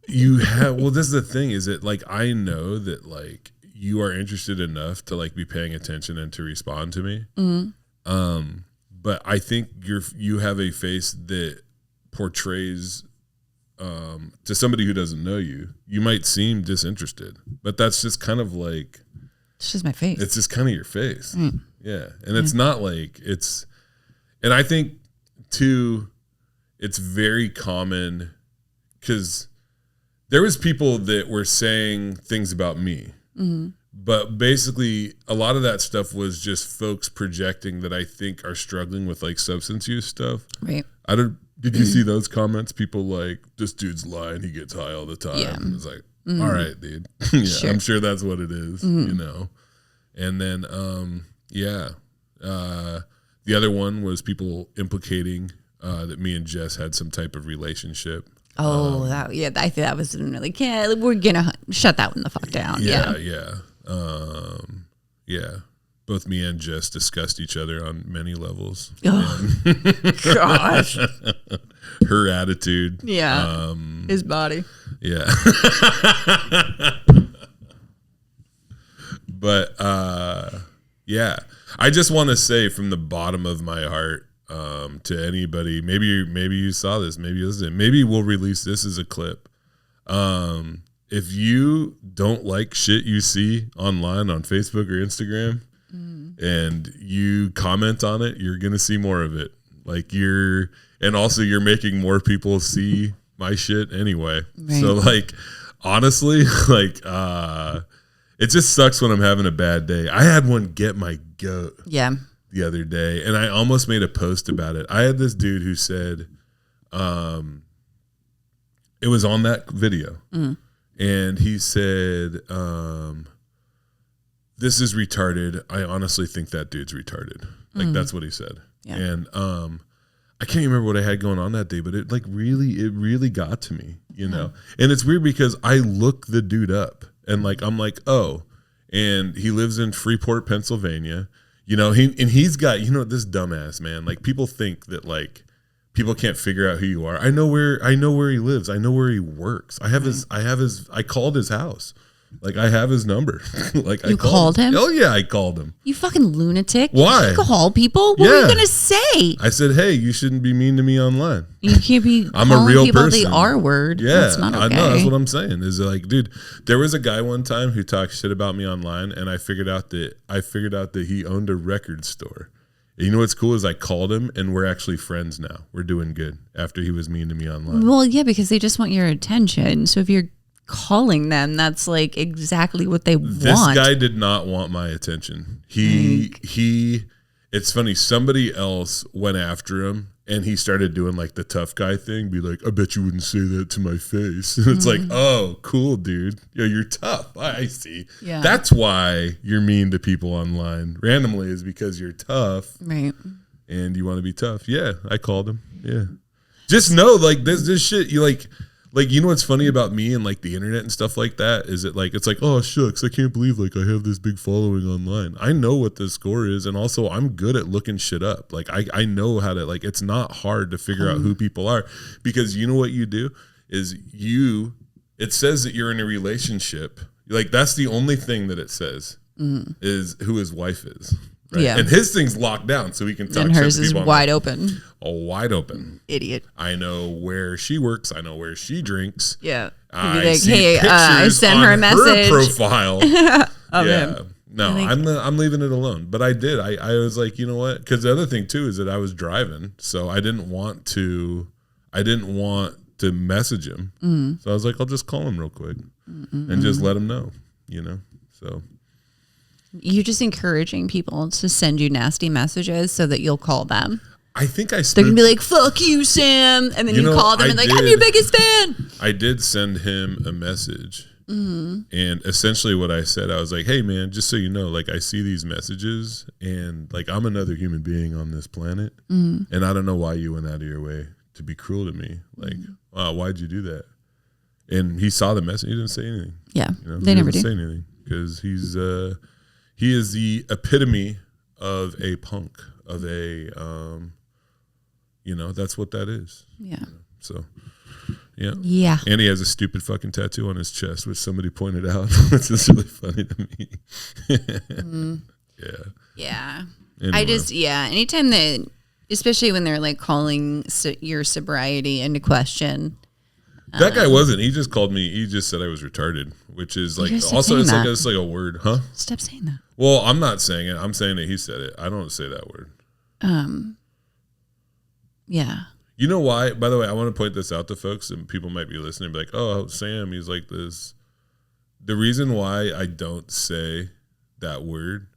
S2: Well, this is the thing is that like, I know that like you are interested enough to like be paying attention and to respond to me. But I think you have a face that portrays to somebody who doesn't know you might seem disinterested, but that's just kind of like
S3: it's just my face.
S2: It's just kind of your face. Yeah. And it's not like and I think too it's very common because there was people that were saying things about me, but basically a lot of that stuff was just folks projecting that I think are struggling with like substance use stuff.
S3: Right.
S2: Did you see those comments? People like, this dude's lying. He gets high all the time. Yeah. It's like, all right, dude. Sure. I'm sure that's what it is, And then, the other one was people implicating that me and Jes had some type of relationship.
S3: I think that was really, we're going to shut that one the fuck down.
S2: Yeah. Both me and Jes discussed each other on many levels.
S3: Oh, gosh.
S2: Her attitude.
S3: Yeah. His body.
S2: Yeah. But, I just want to say from the bottom of my heart to anybody, maybe you saw this, maybe you listened, maybe we'll release this as a clip. If you don't like shit you see online on Facebook or Instagram, and you comment on it, you're gonna see more of it. And also you're making more people see my shit anyway. Right. So like, honestly, it just sucks when I'm having a bad day. I had one get my goat. The other day, and I almost made a post about it. I had this dude who said, it was on that video, and he said, this is retarded. I honestly think that dude's retarded. Like that's what he said. Yeah. And I can't remember what I had going on that day, but it really got to me, you know? And it's weird because I look the dude up and like, I'm like, oh, and he lives in Freeport, Pennsylvania, you know, he's got, you know, this dumbass man, like people think that like people can't figure out who you are. I know where he lives. I know where he works. I called his house. Like I have his number. Like
S3: you called him?
S2: Oh yeah, I called him.
S3: You fucking lunatic.
S2: Why?
S3: You call people? What were you gonna say?
S2: I said, hey, you shouldn't be mean to me online.
S3: You can't be
S2: I'm a real
S3: people
S2: person.
S3: the R word.
S2: Yeah,
S3: that's not okay.
S2: I know, that's what I'm saying. Is like, dude, there was a guy one time who talked shit about me online, and I figured out that he owned a record store. And you know what's cool is I called him, and we're actually friends now. We're doing good after he was mean to me online.
S3: Well, yeah, because they just want your attention. So if you're calling them, that's like exactly what they want.
S2: This guy did not want my attention. It's funny, somebody else went after him and he started doing like the tough guy thing, be like, I bet you wouldn't say that to my face. And it's like, oh, cool, dude. Yeah, you're tough. I see. Yeah. That's why you're mean to people online randomly, is because you're tough.
S3: Right.
S2: And you want to be tough. Yeah, I called him. Yeah. Just know, like, this shit, you like, you know what's funny about me and like the internet and stuff like that is it like, it's like, oh shucks, I can't believe like I have this big following online. I know what the score is, and also I'm good at looking shit up. Like I know how to, like, it's not hard to figure out who people are, because you know what you do is it says that you're in a relationship. Like that's the only thing that it says is who his wife is. Right? Yeah. And his thing's locked down, so he can talk.
S3: And hers is wide open.
S2: Wide open.
S3: Idiot.
S2: I know where she works. I know where she drinks.
S3: Yeah.
S2: I like, hey, I sent her a message. Her profile.
S3: Of him.
S2: No, I'm leaving it alone. But I did. I was like, you know what? Because the other thing too is that I was driving, so I didn't want to message him. So I was like, I'll just call him real quick and just let him know. You know. So.
S3: You're just encouraging people to send you nasty messages so that you'll call them.
S2: I think they're
S3: gonna be like, "Fuck you, Sam," and then you call them and like, "I'm your biggest fan."
S2: I did send him a message, and essentially what I said, I was like, "Hey, man, just so you know, like I see these messages, and like I'm another human being on this planet, and I don't know why you went out of your way to be cruel to me. Like, wow, why'd you do that?" And he saw the message. He didn't say anything.
S3: Yeah,
S2: you know?
S3: They never do.
S2: Say anything because he is the epitome of a punk, of a, that's what that is. Yeah. You know? So, yeah.
S3: Yeah.
S2: And he has a stupid fucking tattoo on his chest, which somebody pointed out, which is really funny to me. Yeah.
S3: Yeah.
S2: Anyway.
S3: Anytime that, especially when they're like calling your sobriety into question.
S2: That guy wasn't. He just called me. He just said I was retarded, which is like also it's like a word, huh?
S3: Stop saying that.
S2: Well, I'm not saying it. I'm saying that he said it. I don't say that word.
S3: Yeah.
S2: You know why? By the way, I want to point this out to folks, and people might be listening and be like, "Oh, Sam, he's like this." The reason why I don't say that word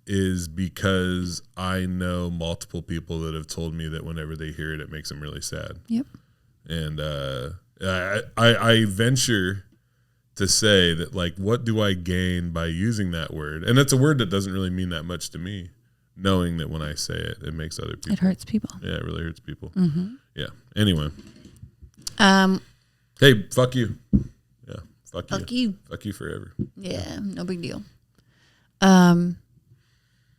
S2: is because I know multiple people that have told me that whenever they hear it, it makes them really sad.
S3: Yep.
S2: And I venture to say that, like, what do I gain by using that word? And it's a word that doesn't really mean that much to me, knowing that when I say it, it makes other people.
S3: It hurts people.
S2: Yeah, it really hurts people. Yeah. Anyway. Hey, fuck you. Yeah. Fuck you. Fuck you forever.
S3: Yeah, no big deal.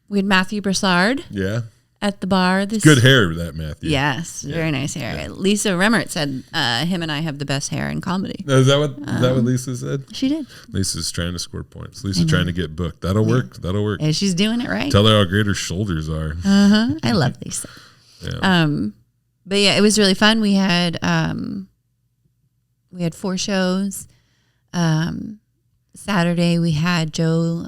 S3: We had Matthew Broussard.
S2: Yeah.
S3: At the bar.
S2: Good hair, that Matthew.
S3: Yes, very nice hair. Yeah. Lisa Remmert said him and I have the best hair in comedy.
S2: Is that what Lisa said?
S3: She did.
S2: Lisa's trying to score points. Lisa's trying to get booked. That'll work. That'll work.
S3: And she's doing it right.
S2: Tell her how great her shoulders are.
S3: I love Lisa.
S2: Yeah.
S3: But yeah, it was really fun. We had 4 shows. Saturday we had Joe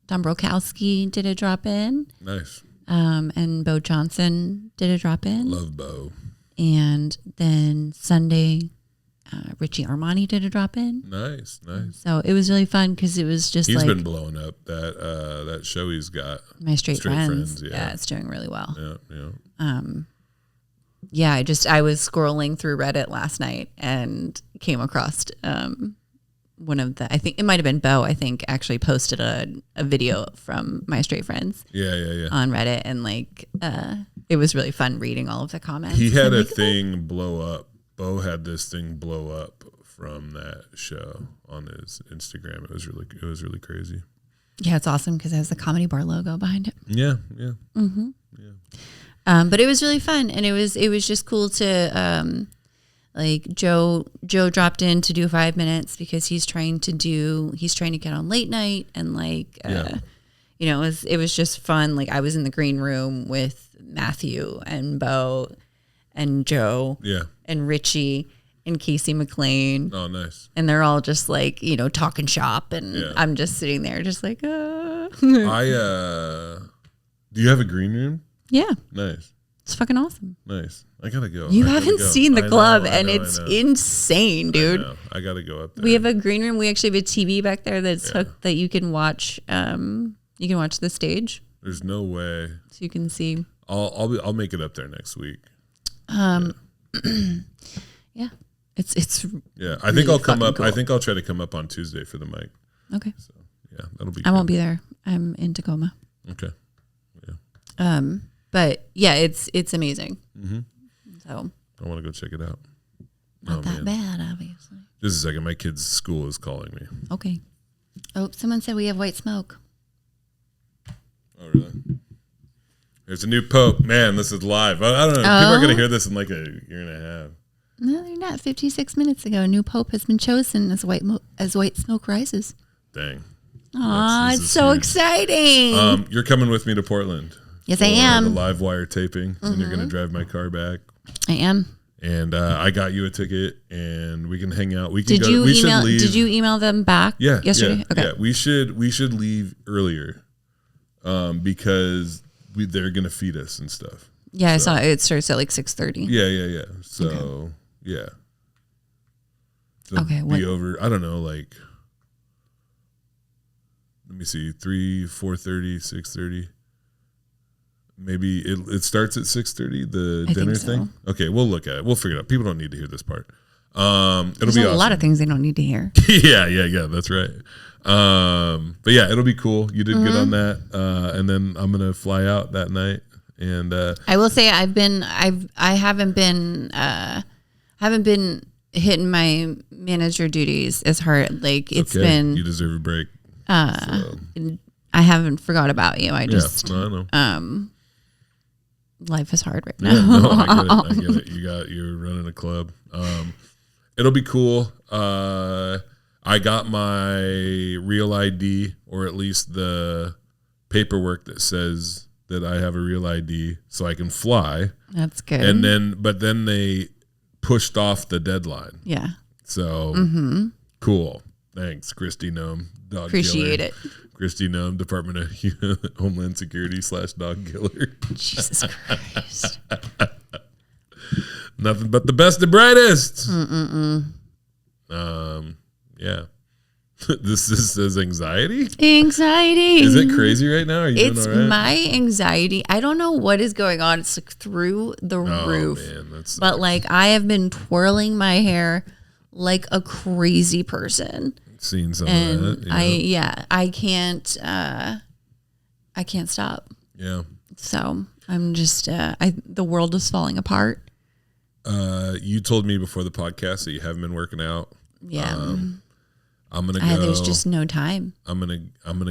S3: Dombrowski did a drop in.
S2: Nice.
S3: And Bo Johnson did a drop in.
S2: Love Bo.
S3: And then Sunday, Richie Armani did a drop in.
S2: Nice.
S3: So it was really fun because it was just
S2: he's been blowing up that show he's got.
S3: My Straight Friends. Yeah, it's doing really well.
S2: Yeah.
S3: I was scrolling through Reddit last night and came across one of the, I think it might have been Bo, I think actually posted a video from My Straight Friends.
S2: Yeah.
S3: On Reddit, and it it was really fun reading all of the comments.
S2: He had a thing blow up. Bo had this thing blow up from that show on his Instagram. It was really crazy.
S3: Yeah, it's awesome because it has the Comedy Bar logo behind it.
S2: Yeah.
S3: Mm-hmm.
S2: Yeah.
S3: But it was really fun, and it was just cool to like Joe dropped in to do 5 minutes because he's trying to get on late night, and like you know, it was just fun. Like I was in the green room with Matthew and Bo and Joe and Richie and Casey McLean.
S2: Oh, nice.
S3: And they're all just like, you know, talking shop, and I'm just sitting there just like,
S2: do you have a green room?
S3: Yeah.
S2: Nice.
S3: It's fucking awesome.
S2: Nice. I gotta go.
S3: You haven't seen the club, and it's insane, dude.
S2: I gotta go up there.
S3: We have a green room. We actually have a TV back there that's hooked that you can watch. You can watch the stage.
S2: There's no way.
S3: So you can see.
S2: I'll make it up there next week.
S3: Yeah. It's
S2: yeah. I think I'll come up.
S3: Cool.
S2: I think I'll try to come up on Tuesday for the mic.
S3: Okay.
S2: So yeah, that'll be.
S3: I won't be there. I'm in Tacoma.
S2: Okay. Yeah.
S3: But yeah, it's amazing.
S2: Mm-hmm.
S3: So
S2: I want to go check it out.
S3: Not that bad, obviously.
S2: Just a second. My kid's school is calling me.
S3: Okay. Oh, someone said we have white smoke.
S2: Oh, really? There's a new pope. Man, this is live. I don't know. People are going to hear this in like a year and a half.
S3: No, they're not. 56 minutes ago, a new pope has been chosen as white smoke rises.
S2: Dang.
S3: Aw, it's so exciting.
S2: You're coming with me to Portland.
S3: Yes, I am.
S2: The live wire taping, and you're going to drive my car back.
S3: I am.
S2: And I got you a ticket, and we can hang out. We can
S3: Did you email them back? Yesterday.
S2: Yeah,
S3: okay.
S2: Yeah, we should leave earlier, because they're going to feed us and stuff.
S3: Yeah, so. I saw it starts at like 6:30.
S2: Yeah. So yeah. So
S3: okay.
S2: Be over. I don't know. Like, let me see. 3, 4:30, 6:30. Maybe it starts at 6:30. The dinner thing. Okay, we'll look at it. We'll figure it out. People don't need to hear this part. There's
S3: be awesome. A lot of things they don't need to hear.
S2: yeah. That's right. But yeah, it'll be cool. You did good on that. And then I'm gonna fly out that night. And
S3: I will say I haven't been hitting my manager duties as hard. Like it's been.
S2: You deserve a break.
S3: I haven't forgot about you. I just
S2: no, I know.
S3: Life is hard right now.
S2: Yeah, no, I get it. You're running a club. It'll be cool. I got my real ID, or at least the paperwork that says that I have a real ID, so I can fly.
S3: That's good.
S2: And but then they pushed off the deadline.
S3: Yeah.
S2: So cool. Thanks, Christy Gnome. Dog
S3: Appreciate
S2: killer.
S3: it.
S2: Christy Gnome, Department of Homeland Security /dog killer.
S3: Jesus Christ.
S2: Nothing but the best and brightest. Yeah. This says anxiety?
S3: Anxiety.
S2: Is it crazy right now? Are you
S3: doing all right? My anxiety. I don't know what is going on. It's like through the roof. Man, but like I have been twirling my hair like a crazy person.
S2: Seen some of that.
S3: I can't stop.
S2: Yeah.
S3: So I'm just the world is falling apart.
S2: You told me before the podcast that you haven't been working out.
S3: Yeah.
S2: I'm gonna go.
S3: There's just no time.
S2: I'm gonna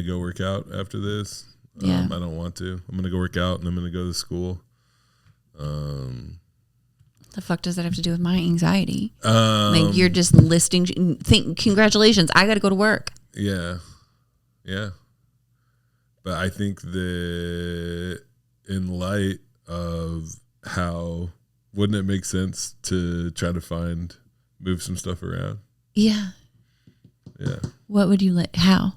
S2: go work out after this.
S3: Yeah.
S2: I don't want to. I'm gonna go work out and I'm gonna go to school.
S3: The fuck does that have to do with my anxiety? Like you're just listing. Congratulations, I got to go to work.
S2: Yeah. But I think that in light of how, wouldn't it make sense to try to move some stuff around?
S3: Yeah.
S2: Yeah.
S3: What would you how?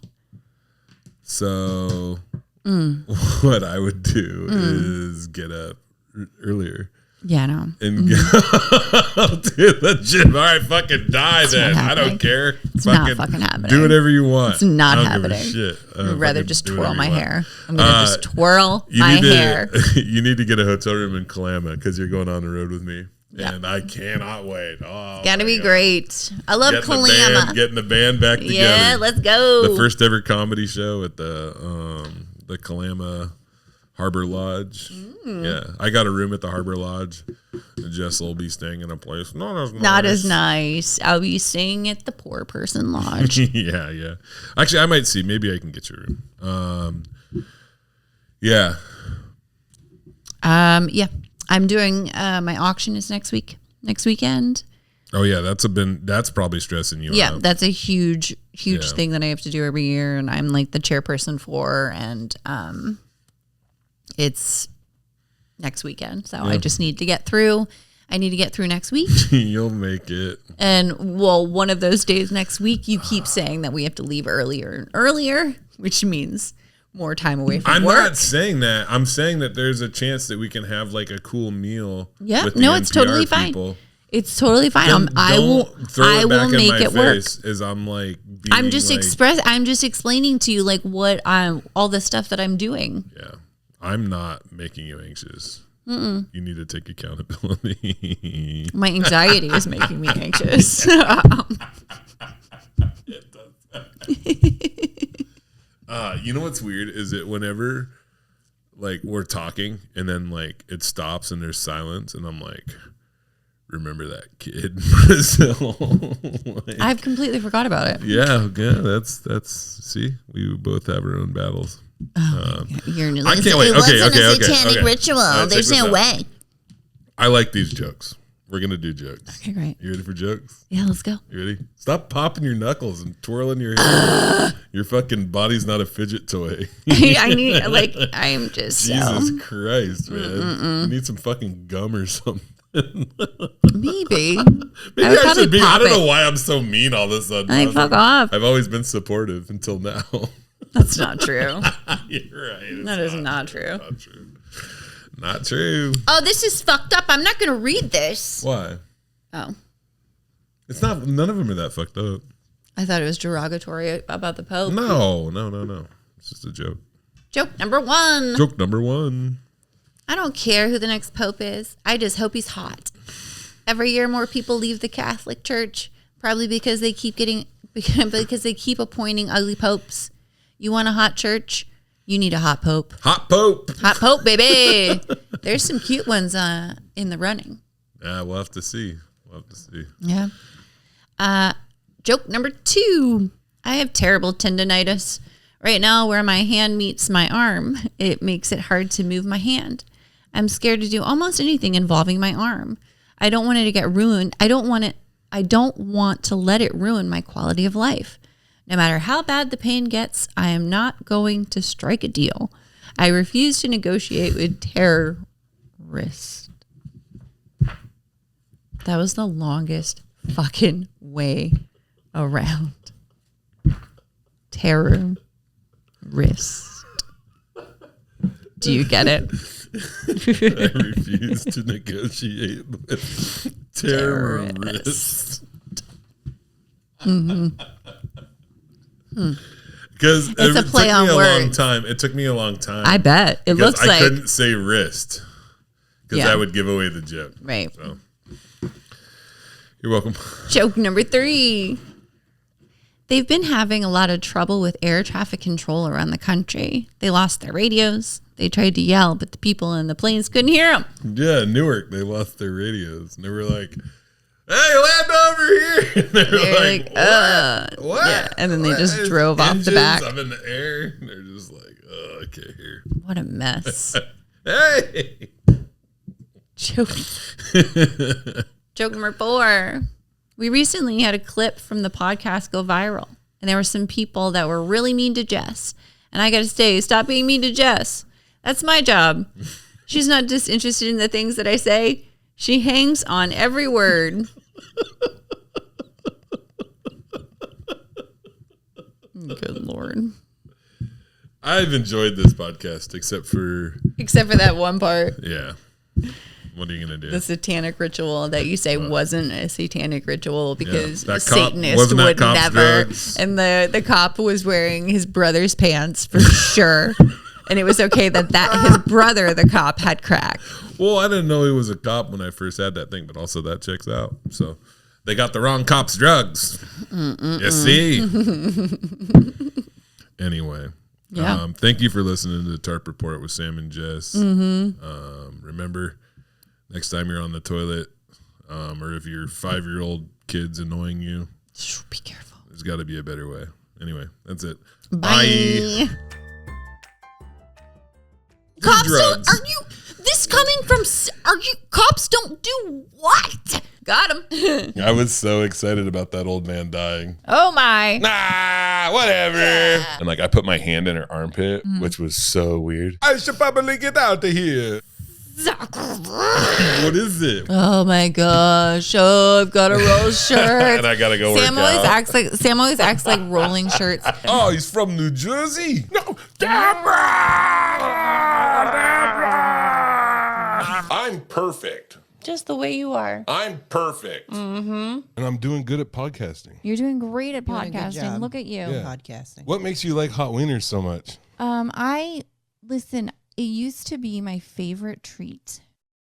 S2: So what I would do is get up earlier.
S3: Yeah, I know.
S2: And go to the gym. All right, fucking die then. I don't care.
S3: It's not fucking happening.
S2: Do whatever you want.
S3: It's not happening.
S2: Shit.
S3: I'd rather just twirl my hair. I'm going to just twirl my hair.
S2: You need to get a hotel room in Kalama because you're going on the road with me.
S3: Yep.
S2: And I cannot wait. Oh,
S3: it's gotta be great. I love Kalama.
S2: Getting the band back together.
S3: Yeah, let's go.
S2: The first ever comedy show at the Kalama Harbor Lodge. Yeah, I got a room at the Harbor Lodge. Jess will be staying in a place
S3: not as nice. I'll be staying at the poor person lodge.
S2: yeah. Actually, I might see. Maybe I can get your room. Yeah.
S3: Yeah. I'm doing my auction is next weekend.
S2: Oh yeah, that's probably stressing you out.
S3: Yeah, that's a huge thing that I have to do every year, and I'm like the chairperson for, and it's next weekend, so I just need to get through. I need to get through next week.
S2: You'll make it.
S3: And well, one of those days next week, you keep saying that we have to leave earlier and earlier, which means more time away from work.
S2: I'm not saying that. I'm saying that there's a chance that we can have like a cool meal.
S3: Yeah,
S2: with the
S3: no, it's totally fine. It's totally fine. I will make it work.
S2: As I'm like,
S3: I'm just explaining to you like what all the stuff that I'm doing.
S2: Yeah, I'm not making you anxious. You need to take accountability.
S3: My anxiety is making me anxious.
S2: You know what's weird is that whenever like we're talking and then like it stops and there's silence and I'm like, remember that kid in Brazil? Like,
S3: I've completely forgot about it.
S2: Yeah. That's see, we both have our own battles.
S3: You're
S2: I can't wait. Okay.
S4: A satanic ritual. There's no way.
S2: I like these jokes. We're gonna do jokes.
S3: Okay, great.
S2: You ready for jokes?
S3: Yeah, let's go.
S2: You ready? Stop popping your knuckles and twirling your head. Your fucking body's not a fidget toy.
S3: I'm just
S2: Jesus Christ, man. You need some fucking gum or something.
S3: Maybe
S2: I should be. I don't know why I'm so mean all of a sudden.
S3: Fuck off.
S2: I've always been supportive until now.
S3: That's not true.
S2: You're right.
S3: That is not true.
S2: Not true. Not true.
S3: Oh, this is fucked up. I'm not going to read this.
S2: Why?
S3: Oh.
S2: It's not. None of them are that fucked up.
S3: I thought it was derogatory about the Pope.
S2: No. It's just a joke.
S3: Joke number one.
S2: Joke number one.
S3: I don't care who the next Pope is. I just hope he's hot. Every year more people leave the Catholic Church, probably because they keep appointing ugly popes. You want a hot church? You need a hot pope.
S2: Hot pope.
S3: Hot pope, baby. There's some cute ones in the running.
S2: Yeah, we'll have to see.
S3: Yeah. Joke number two. I have terrible tendonitis. Right now, where my hand meets my arm, it makes it hard to move my hand. I'm scared to do almost anything involving my arm. I don't want it to get ruined. I don't want to let it ruin my quality of life. No matter how bad the pain gets, I am not going to strike a deal. I refuse to negotiate with terrorists. That was the longest fucking way around. Terrorist. Do you get it?
S2: I refuse to negotiate with terrorists.
S3: Mm-hmm.
S2: Because
S3: it's a play on words.
S2: It took me a long time.
S3: I bet. It looks like
S2: I couldn't say wrist because that would give away the joke.
S3: Right.
S2: So. You're welcome.
S3: Joke number 3. They've been having a lot of trouble with air traffic control around the country. They lost their radios. They tried to yell, but the people in the planes couldn't hear them.
S2: Yeah, Newark, they lost their radios. And they were like, hey, land over here. And they were like, what?
S3: Yeah. And then they just drove off the back.
S2: I'm in the air. And they're just like, oh, I can't hear.
S3: What a mess.
S2: Hey.
S3: Joke number 4. We recently had a clip from the podcast go viral. And there were some people that were really mean to Jess. And I got to say, stop being mean to Jess. That's my job. She's not just interested in the things that I say. She hangs on every word. Good Lord.
S2: I've enjoyed this podcast except for
S3: that one part.
S2: Yeah. What are you going to do?
S3: The satanic ritual that you say wasn't a satanic ritual because
S2: a
S3: Satanist would never. Drugs. And the cop was wearing his brother's pants for sure. And it was okay that his brother, the cop, had crack.
S2: Well, I didn't know he was a cop when I first had that thing, but also that checks out. So they got the wrong cop's drugs. You see? Anyway.
S3: Yeah.
S2: Thank you for listening to the Tarp Report with Sam and Jess. Remember, next time you're on the toilet, or if your 5-year-old kid's annoying you,
S3: Be careful.
S2: there's got to be a better way. Anyway, that's it.
S4: Bye. Cops don't, are you, this coming from, are you, cops don't do what?
S3: Got him.
S2: I was so excited about that old man dying.
S3: Oh my.
S2: Nah, whatever. And like I put my hand in her armpit, which was so weird. I should probably get out of here. What is it?
S3: Oh my gosh. Oh, I've got to roll shirts.
S2: And I gotta go
S3: Sam
S2: work out.
S3: Sam always acts like rolling shirts.
S2: Oh, he's from New Jersey. No, Deborah! I'm perfect.
S3: Just the way you are.
S2: I'm perfect. And I'm doing good at podcasting.
S3: You're doing great at
S5: Doing a good
S3: podcasting.
S5: job.
S3: Look at you.
S2: Yeah.
S5: Podcasting.
S2: What makes you like hot wieners so much?
S3: Listen, it used to be my favorite treat